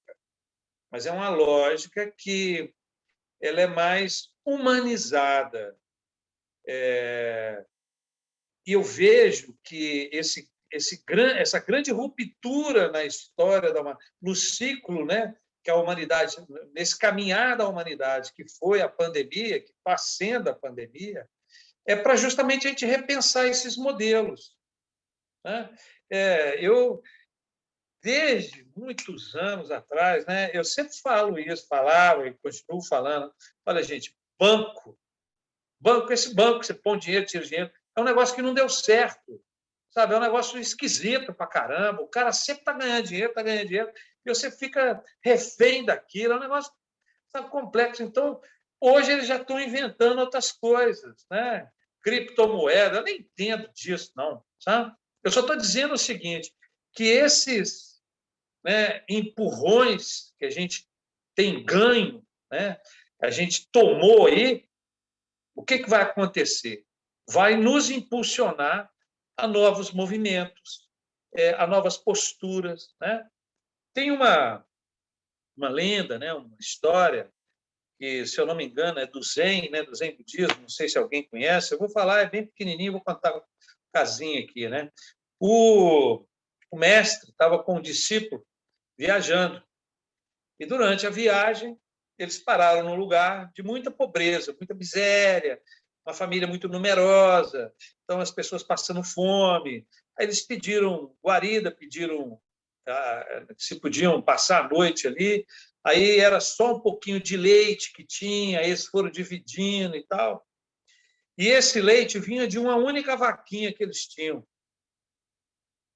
C: mas é uma lógica que ela é mais humanizada. E eu vejo que essa grande ruptura na história, no ciclo, né, que a humanidade, nesse caminhar da humanidade, que foi a pandemia, que está sendo a pandemia, é para justamente a gente repensar esses modelos, né? Eu, desde muitos anos atrás, né, eu sempre falava e continuo falando, olha, gente, esse banco, você põe dinheiro, tira dinheiro, é um negócio que não deu certo, sabe? É um negócio esquisito para caramba, o cara sempre está ganhando dinheiro, e você fica refém daquilo, é um negócio, sabe, complexo. Então, hoje eles já estão inventando outras coisas, né? Criptomoeda, eu nem entendo disso, não, sabe? Eu só estou dizendo o seguinte, que esses, né, empurrões que a gente tem ganho, né, a gente tomou aí, o que vai acontecer? Vai nos impulsionar a novos movimentos, a novas posturas, né? Tem uma lenda, né, uma história, que, se eu não me engano, é do Zen, né, do Zen budismo, não sei se alguém conhece, eu vou falar, é bem pequenininho, vou contar um casinho aqui, né? O mestre estava com um discípulo viajando, e durante a viagem eles pararam num lugar de muita pobreza, muita miséria, uma família muito numerosa, então as pessoas passando fome. Aí eles pediram guarida, pediram se podiam passar a noite ali. Aí era só um pouquinho de leite que tinha, eles foram dividindo e tal. E esse leite vinha de uma única vaquinha que eles tinham.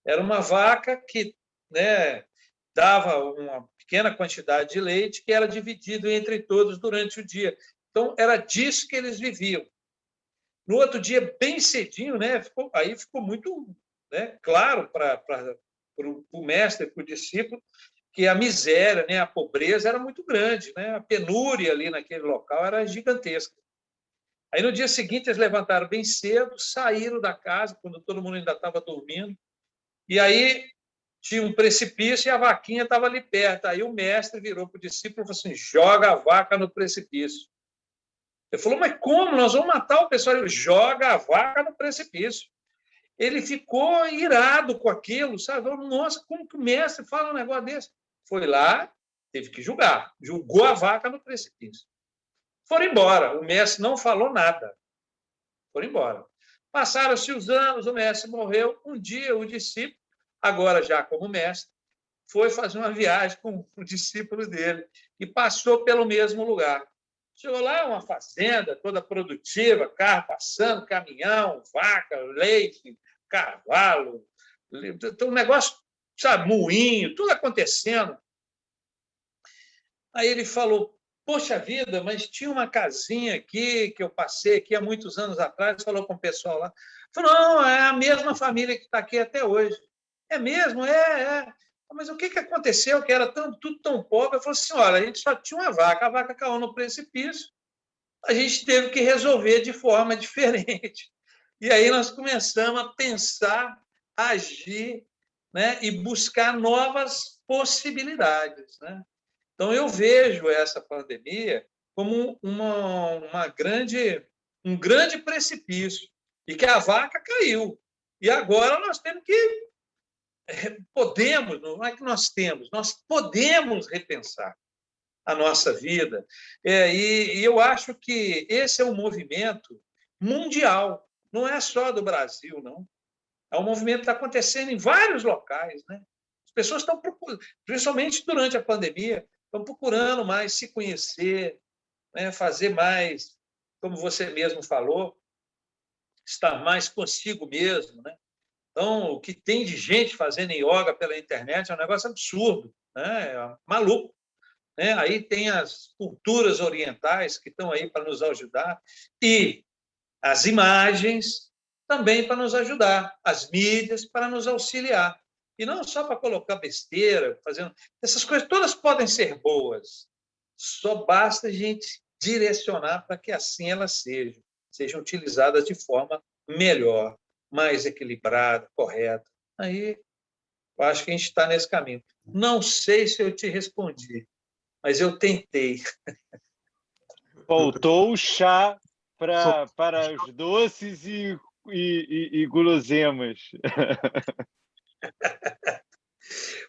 C: Era uma vaca que, né, dava uma pequena quantidade de leite que era dividido entre todos durante o dia. Então, era disso que eles viviam. No outro dia, bem cedinho, né, aí ficou muito, né, claro para o mestre, para o discípulo, que a miséria, né, a pobreza era muito grande, né, a penúria ali naquele local era gigantesca. Aí, no dia seguinte, eles levantaram bem cedo, saíram da casa, quando todo mundo ainda estava dormindo, e aí tinha um precipício e a vaquinha estava ali perto. Aí o mestre virou para o discípulo e falou assim, joga a vaca no precipício. Ele falou, mas como? Nós vamos matar o pessoal. Ele joga a vaca no precipício. Ele ficou irado com aquilo, sabe? Falou, nossa, como que o mestre fala um negócio desse? Foi lá, teve que julgar. Julgou a vaca no precipício. Foram embora. O mestre não falou nada. Foram embora. Passaram-se os anos, o mestre morreu. Um dia, o discípulo, agora já como mestre, foi fazer uma viagem com o discípulo dele e passou pelo mesmo lugar. Chegou lá, uma fazenda toda produtiva, carro passando, caminhão, vaca, leite, cavalo, um negócio, sabe, moinho, tudo acontecendo. Aí ele falou, poxa vida, mas tinha uma casinha aqui que eu passei aqui há muitos anos atrás, falou com o pessoal lá. Falou, não, é a mesma família que está aqui até hoje. É mesmo? É. Mas o que aconteceu que era tudo tão pobre? Eu falei assim, olha, a gente só tinha uma vaca, a vaca caiu no precipício, a gente teve que resolver de forma diferente. E aí nós começamos a pensar, agir, né, e buscar novas possibilidades, né? Então, eu vejo essa pandemia como um grande precipício e que a vaca caiu. E agora nós temos que não é que nós temos, nós podemos repensar a nossa vida. E eu acho que esse é um movimento mundial, não é só do Brasil, não. É um movimento que está acontecendo em vários locais, né? As pessoas estão procurando, principalmente durante a pandemia, estão procurando mais se conhecer, né? Fazer mais, como você mesmo falou, estar mais consigo mesmo, né? Então, o que tem de gente fazendo yoga pela internet é um negócio absurdo, né? É maluco, né? Aí tem as culturas orientais que estão aí para nos ajudar e as imagens também para nos ajudar, as mídias para nos auxiliar. E não só para colocar besteira, fazendo... Essas coisas todas podem ser boas, só basta a gente direcionar para que assim elas sejam utilizadas de forma melhor, mais equilibrada, correta. Aí, eu acho que a gente está nesse caminho. Não sei se eu te respondi, mas eu tentei.
A: Faltou o chá para os doces e guloseimas.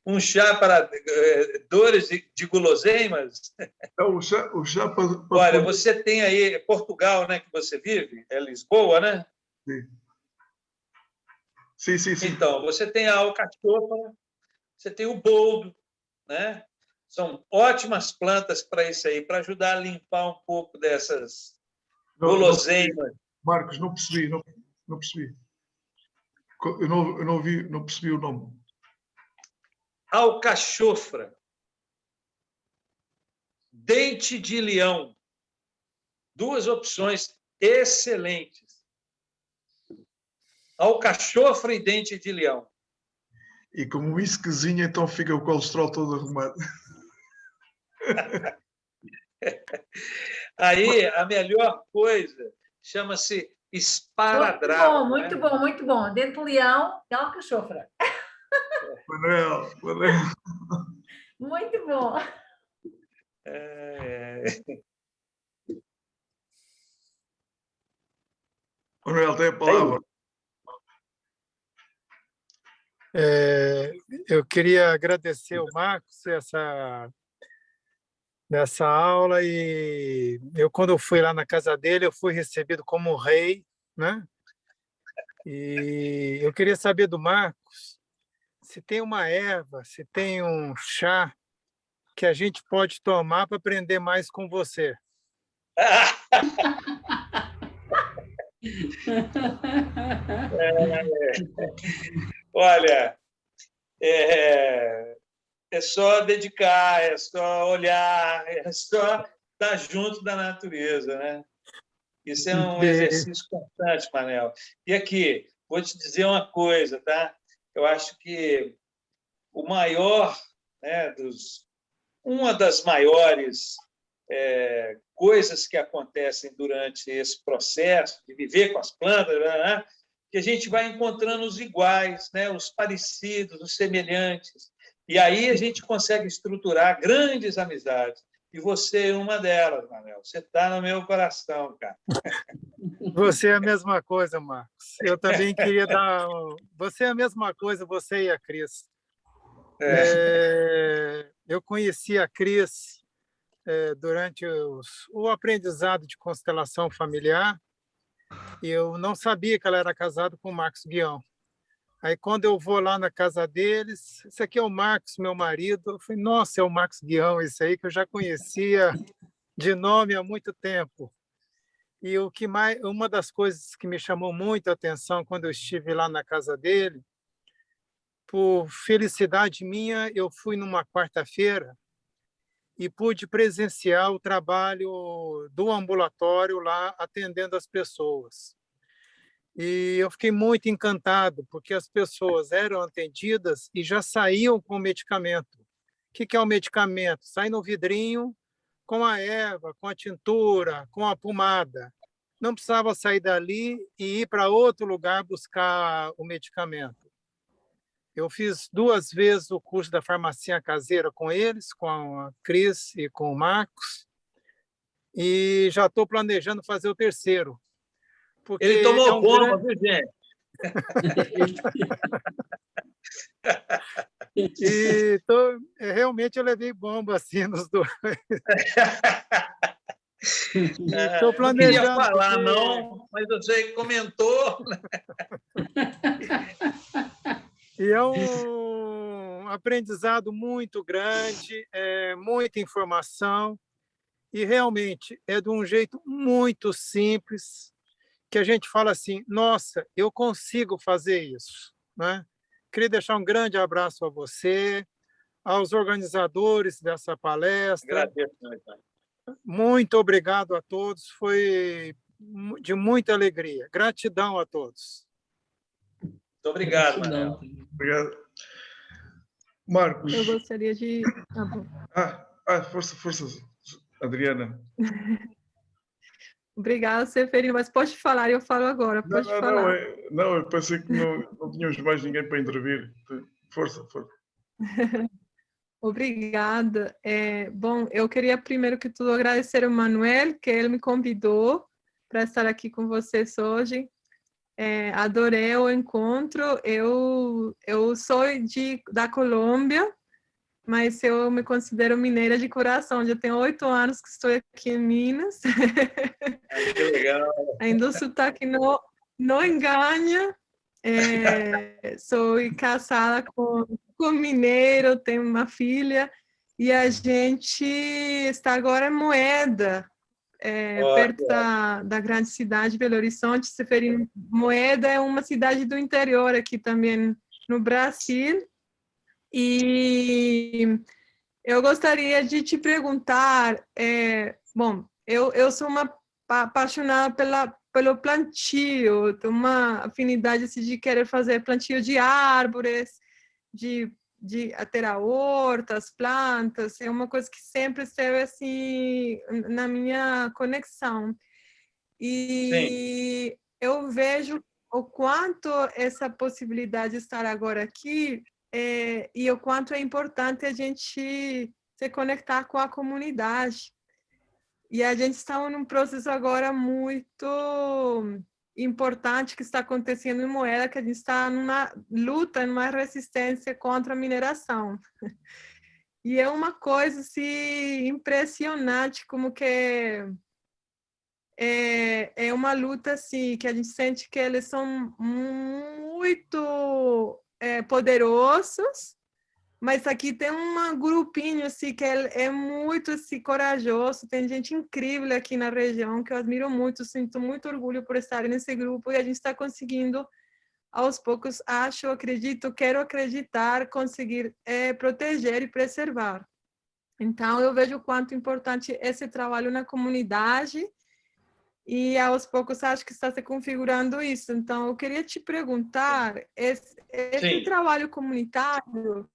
C: Um chá para dores de guloseimas?
D: Não, o chá para...
C: Olha, você tem aí Portugal, né, que você vive? É Lisboa, né?
D: Sim.
C: Então, você tem a alcachofra, você tem o boldo, né? São ótimas plantas para isso aí, para ajudar a limpar um pouco dessas guloseimas.
D: Marcos, não percebi. Eu não percebi o nome.
C: Alcachofra, dente de leão, duas opções excelentes. Alcachofra e dente de leão.
D: E como isso cozinha, então fica o colesterol todo arrumado.
C: Aí, a melhor coisa chama-se esparadrapo.
E: Muito bom, muito bom. Dente de leão e alcachofra.
D: Manuel.
E: Muito bom.
D: Manuel, tem a palavra.
F: Eu queria agradecer ao Marcos nessa aula, e quando eu fui lá na casa dele, eu fui recebido como um rei, né? E eu queria saber do Marcos se tem uma erva, se tem um chá que a gente pode tomar para aprender mais com você.
C: Olha, só dedicar, é só olhar, é só estar junto da natureza, né? Isso é um exercício constante, Manel. E aqui, vou te dizer uma coisa, tá? Eu acho que o maior, né, uma das maiores coisas que acontecem durante esse processo de viver com as plantas, né, que a gente vai encontrando os iguais, né, os parecidos, os semelhantes. E aí a gente consegue estruturar grandes amizades. E você é uma delas, Manel. Você está no meu coração, cara.
F: Você é a mesma coisa, Marcos. Eu também queria dar... Você é a mesma coisa, você e a Cris. Eu conheci a Cris durante o aprendizado de constelação familiar e eu não sabia que ela era casada com o Marcos Guião. Aí, quando eu vou lá na casa deles, esse aqui é o Marcos, meu marido. Eu falei, nossa, é o Marcos Guião, esse aí que eu já conhecia de nome há muito tempo. E uma das coisas que me chamou muito a atenção quando eu estive lá na casa dele, por felicidade minha, eu fui numa quarta-feira e pude presenciar o trabalho do ambulatório lá atendendo as pessoas. E eu fiquei muito encantado, porque as pessoas eram atendidas e já saíam com o medicamento. O que é o medicamento? Sai no vidrinho com a erva, com a tintura, com a pomada. Não precisava sair dali e ir para outro lugar buscar o medicamento. Eu fiz 2 vezes o curso da farmácia caseira com eles, com a Cris e com o Marcos, e já estou planejando fazer o 3º. Porque
C: ele tomou bomba, viu, gente?
F: E realmente eu levei bomba assim nos 2. Estou planejando.
C: Não queria falar, não, mas você comentou.
F: E é um aprendizado muito grande, muita informação, e realmente é de um jeito muito simples, que a gente fala assim, nossa, eu consigo fazer isso, né? Queria deixar um grande abraço a você, aos organizadores dessa palestra.
C: Agradeço, meu irmão.
F: Muito obrigado a todos, foi de muita alegria. Gratidão a todos.
C: Muito obrigado, Manel.
D: Obrigado. Marcos.
G: Eu gostaria de...
D: Força, Adriana.
G: Obrigada, Seferino, mas pode falar, eu falo agora, pode falar.
D: Não, eu pensei que não tínhamos mais ninguém para intervir. Força.
G: Obrigada. Bom, eu queria primeiro que tudo agradecer ao Manuel, que ele me convidou para estar aqui com vocês hoje. Adorei o encontro. Eu sou da Colômbia, mas eu me considero mineira de coração. Já tenho 8 anos que estou aqui em Minas.
C: Que legal.
G: Ainda o sotaque não engana. Sou casada com mineiro, tenho uma filha, e a gente está agora em Moeda, perto da grande cidade de Belo Horizonte. Seferino, Moeda é uma cidade do interior aqui também no Brasil. E eu gostaria de te perguntar, bom, eu sou uma apaixonada pelo plantio, tenho uma afinidade assim, de querer fazer plantio de árvores, de ter a horta, as plantas, é uma coisa que sempre esteve assim na minha conexão. E sim, eu vejo o quanto essa possibilidade de estar agora aqui e o quanto é importante a gente se conectar com a comunidade. E a gente está num processo agora muito importante que está acontecendo em Moeda, que a gente está numa luta, numa resistência contra a mineração. E é uma coisa assim, impressionante, como que é uma luta assim, que a gente sente que eles são muito poderosos, mas aqui tem um grupinho assim, que é muito assim, corajoso, tem gente incrível aqui na região que eu admiro muito, sinto muito orgulho por estar nesse grupo, e a gente está conseguindo aos poucos acho, acredito, quero acreditar, conseguir proteger e preservar. Então, eu vejo o quanto importante esse trabalho na comunidade e, aos poucos, acho que está se configurando isso. Então, eu queria te perguntar, esse trabalho comunitário,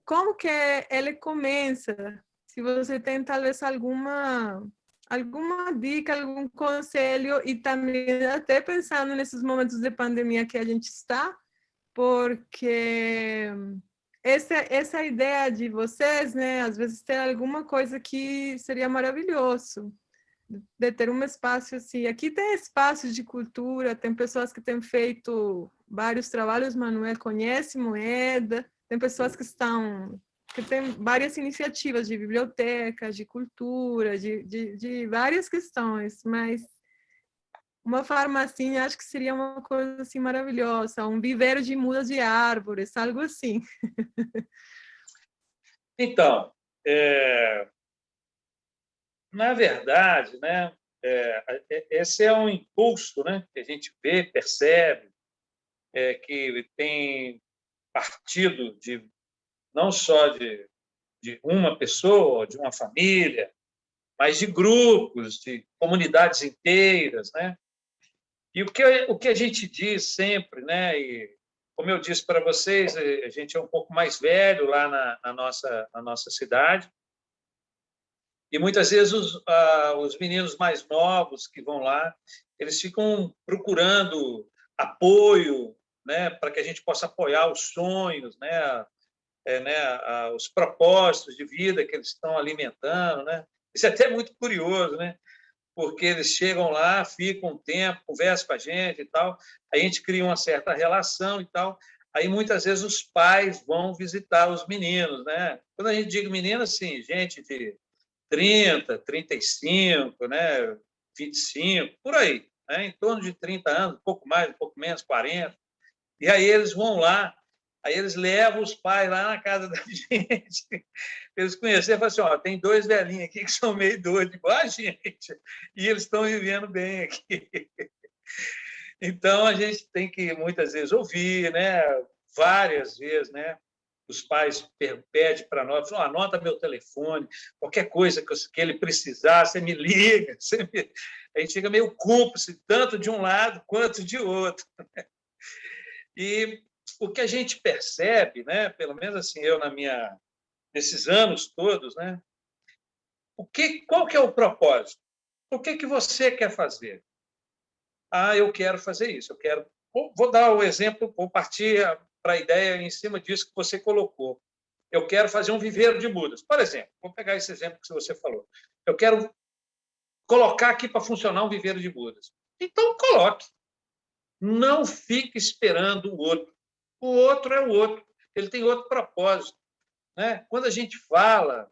G: como que ele começa? Se você tem, talvez, alguma dica, algum conselho, e também até pensando nesses momentos de pandemia que a gente está, porque essa ideia de vocês, né, às vezes ter alguma coisa que seria maravilhoso, de ter um espaço assim. Aqui tem espaços de cultura, tem pessoas que têm feito vários trabalhos, Manuel conhece Moeda, tem pessoas que têm várias iniciativas de bibliotecas, de cultura, de várias questões, mas uma farmacinha acho que seria uma coisa assim maravilhosa, um viveiro de mudas de árvores, algo assim.
C: Então, na verdade, né, esse é um impulso, né, que a gente vê, percebe, que tem partido não só de uma pessoa, de uma família, mas de grupos, de comunidades inteiras, né? E o que a gente diz sempre, né? E como eu disse para vocês, a gente é um pouco mais velho lá na nossa cidade, e muitas vezes os meninos mais novos que vão lá, eles ficam procurando apoio, né, para que a gente possa apoiar os sonhos, né, os propósitos de vida que eles estão alimentando, né? Isso é até muito curioso, né? Porque eles chegam lá, ficam um tempo, conversam com a gente e tal, aí a gente cria uma certa relação e tal, aí muitas vezes os pais vão visitar os meninos, né? Quando a gente diz menino, assim, gente de 30, 35, né? 25, por aí, né? Em torno de 30 anos, um pouco mais, um pouco menos, 40, e aí eles vão lá, aí eles levam os pais lá na casa da gente. Eles conheceram e falaram assim, ó, tem 2 velhinhos aqui que são meio doidos, igual a gente, e eles estão vivendo bem aqui. Então, a gente tem que, muitas vezes, ouvir, né? Várias vezes, né? Os pais pedem para nós, falam, anota meu telefone, qualquer coisa que ele precisar, você me liga. A gente fica meio cúmplice, tanto de um lado quanto de outro. E o que a gente percebe, né? Pelo menos assim, eu nesses anos todos, né? Qual que é o propósito? O que você quer fazer? Eu quero fazer isso. Eu quero. Vou dar o exemplo, vou partir para a ideia em cima disso que você colocou. Eu quero fazer um viveiro de mudas. Por exemplo, vou pegar esse exemplo que você falou. Eu quero colocar aqui para funcionar um viveiro de mudas. Então, coloque. Não fique esperando o outro. O outro é o outro. Ele tem outro propósito, né? Quando a gente fala,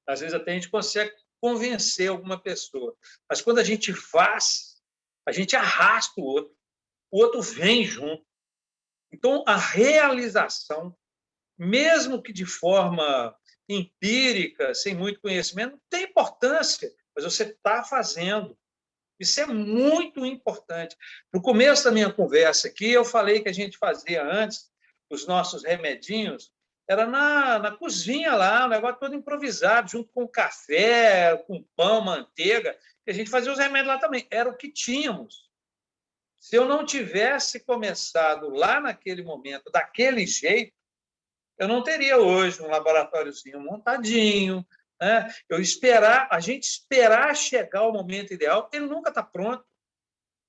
C: às vezes até a gente consegue convencer alguma pessoa, mas quando a gente faz, a gente arrasta o outro vem junto. Então, a realização, mesmo que de forma empírica, sem muito conhecimento, não tem importância, mas você está fazendo. Isso é muito importante. No começo da minha conversa aqui, eu falei que a gente fazia antes os nossos remedinhos, era na cozinha lá, um negócio todo improvisado, junto com café, com pão, manteiga, e a gente fazia os remédios lá também. Era o que tínhamos. Se eu não tivesse começado lá naquele momento, daquele jeito, eu não teria hoje um laboratóriozinho montadinho, né? A gente esperar chegar o momento ideal, ele nunca está pronto.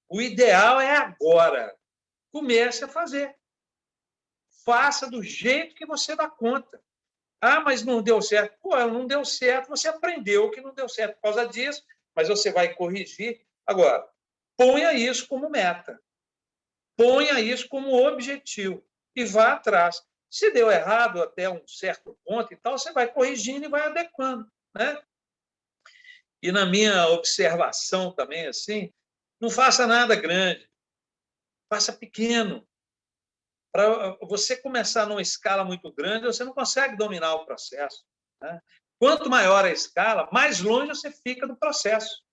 C: O ideal é agora. Comece a fazer. Faça do jeito que você dá conta. Mas não deu certo. Não deu certo, você aprendeu que não deu certo por causa disso, mas você vai corrigir. Agora, ponha isso como meta. Ponha isso como objetivo e vá atrás. Se deu errado até um certo ponto e tal, você vai corrigindo e vai adequando, né? E na minha observação também, assim, não faça nada grande, faça pequeno. Para você começar numa escala muito grande, você não consegue dominar o processo, né? Quanto maior a escala, mais longe você fica do processo.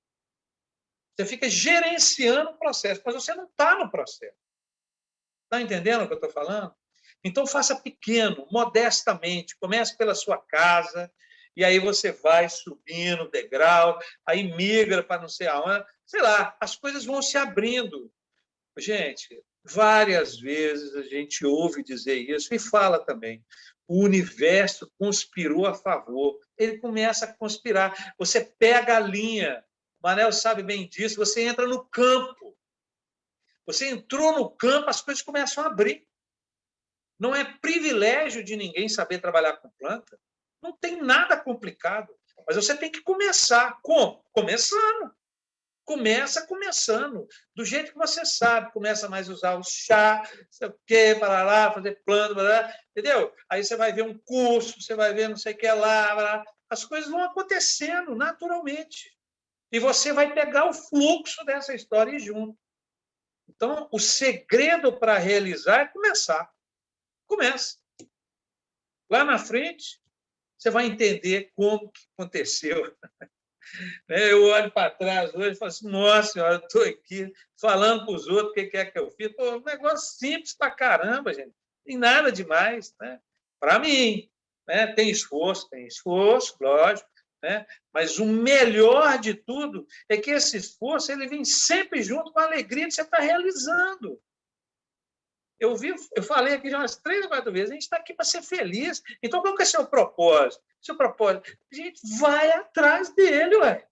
C: Você fica gerenciando o processo, mas você não está no processo. Está entendendo o que eu estou falando? Então, faça pequeno, modestamente. Comece pela sua casa, e aí você vai subindo o degrau, aí migra para não sei aonde. Sei lá, as coisas vão se abrindo. Gente, várias vezes a gente ouve dizer isso e fala também. O universo conspirou a favor. Ele começa a conspirar. Você pega a linha. O Manel sabe bem disso. Você entra no campo. Você entrou no campo, as coisas começam a abrir. Não é privilégio de ninguém saber trabalhar com planta. Não tem nada complicado. Mas você tem que começar. Como? Começando. Começa começando. Do jeito que você sabe. Começa mais a usar o chá, sei o quê, para lá, fazer plano, para lá, entendeu? Aí você vai ver um curso, você vai ver não sei o que lá, para lá. As coisas vão acontecendo naturalmente. E você vai pegar o fluxo dessa história e ir junto. Então, o segredo para realizar é começar. Comece. Lá na frente, você vai entender como que aconteceu. Eu olho para trás hoje e falo assim, nossa senhora, eu estou aqui falando para os outros o que é que eu fiz. Pô, um negócio simples para caramba, gente. Não tem nada demais, né? Para mim. Né? Tem esforço, lógico. Né? Mas o melhor de tudo é que esse esforço ele vem sempre junto com a alegria de você estar realizando. Eu falei aqui já umas 3 ou 4 vezes, a gente está aqui para ser feliz. Então, qual que é o seu propósito? Seu propósito, a gente vai atrás dele, ué.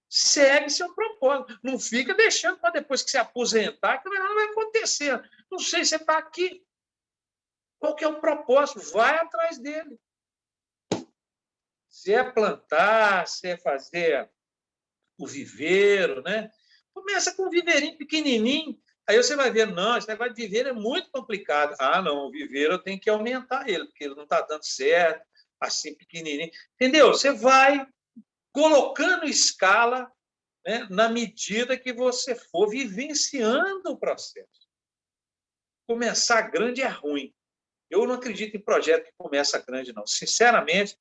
C: Segue seu propósito. Não fica deixando para depois que se aposentar, que nada vai acontecer. Não sei se você está aqui. Qual que é o propósito? Vai atrás dele. Se é plantar, se é fazer o viveiro, né? Começa com um viveirinho pequenininho. Aí você vai ver, não, esse negócio de viveiro é muito complicado. Ah, não, o viveiro eu tenho que aumentar ele, porque ele não está dando certo, assim, pequenininho. Entendeu? Você vai colocando escala, né, na medida que você for vivenciando o processo. Começar grande é ruim. Eu não acredito em projeto que começa grande, não. Sinceramente,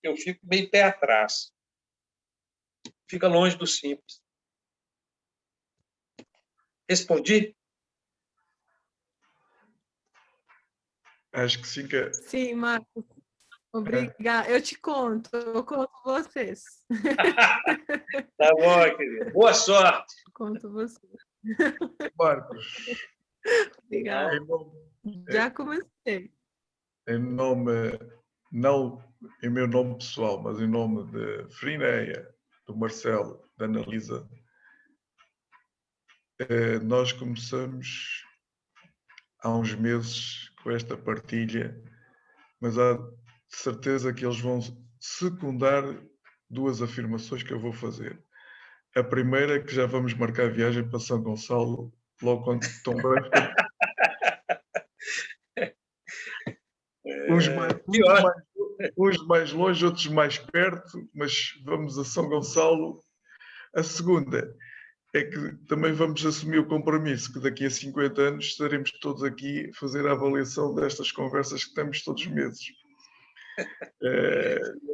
C: eu fico meio pé atrás. Fica longe do simples. Respondi?
D: Acho que sim. Que...
G: Sim, Marcos. Obrigada. Eu conto vocês.
C: Tá bom, querido. Boa sorte.
G: Conto vocês.
D: Marcos.
G: Obrigada. Já comecei.
D: Em nome, não em meu nome pessoal, mas em nome de Frineia, do Marcelo, da Analisa, nós começamos há uns meses com esta partilha, mas há certeza que eles vão secundar 2 afirmações que eu vou fazer. A primeira é que já vamos marcar a viagem para São Gonçalo, logo quando estão bem. Uns mais longe, outros mais perto, mas vamos a São Gonçalo. A segunda é que também vamos assumir o compromisso que daqui a 50 anos estaremos todos aqui a fazer a avaliação destas conversas que temos todos os meses.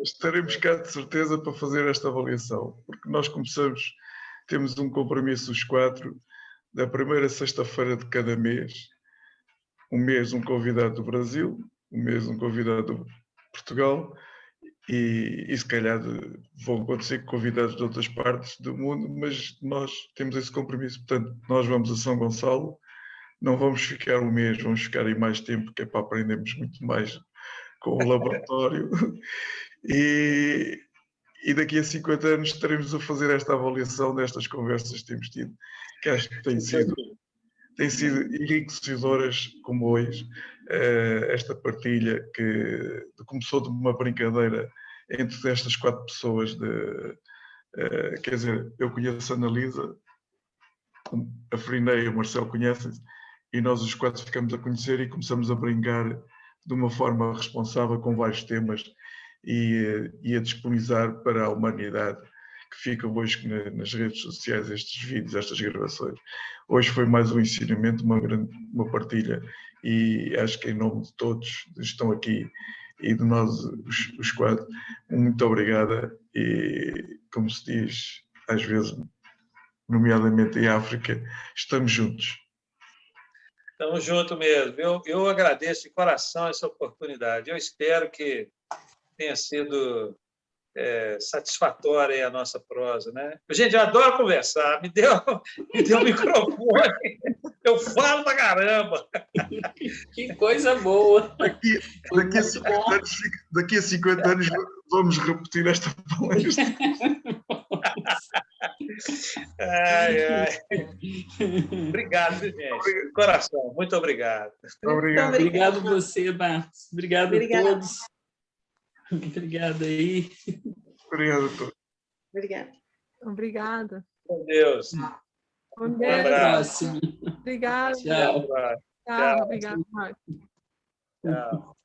D: Estaremos cá de certeza para fazer esta avaliação, porque nós temos um compromisso os 4, da primeira sexta-feira de cada mês, um mês um convidado do Brasil, um mês um convidado de Portugal, e se calhar vão acontecer convidados de outras partes do mundo, mas nós temos esse compromisso. Portanto, nós vamos a São Gonçalo, não vamos ficar um mês, vamos ficar aí mais tempo, que é para aprendermos muito mais com o laboratório. E daqui a 50 anos estaremos a fazer esta avaliação destas conversas que temos tido, que acho que têm sido enriquecedoras como hoje. Esta partilha que começou de uma brincadeira entre estas 4 pessoas. Quer dizer, eu conheço a Analisa, a Frineia e o Marcelo conhecem-se, e nós os 4 ficamos a conhecer e começamos a brincar de uma forma responsável com vários temas e a disponibilizar para a humanidade que ficam hoje nas redes sociais estes vídeos, estas gravações. Hoje foi mais um ensinamento, uma partilha, e acho que em nome de todos que estão aqui e de nós os 4, muito obrigada, e como se diz às vezes, nomeadamente em África, estamos juntos.
C: Estamos juntos mesmo. Eu agradeço de coração essa oportunidade. Eu espero que tenha sido satisfatória a nossa prosa, né? Gente, eu adoro conversar. Me deu o microfone. Eu falo pra caramba.
B: Que coisa boa.
D: Daqui a 50 anos vamos repetir esta palestra.
C: Obrigado, gente. De coração, muito obrigado.
B: Obrigado você, Marcos. Obrigado a todos. Obrigado aí.
D: Obrigado a todos.
G: Obrigada.
C: Com Deus.
G: Com Deus.
B: Até a próxima.
G: Obrigada.
B: Tchau.
G: Tchau. Obrigado, Marcos.
C: Tchau.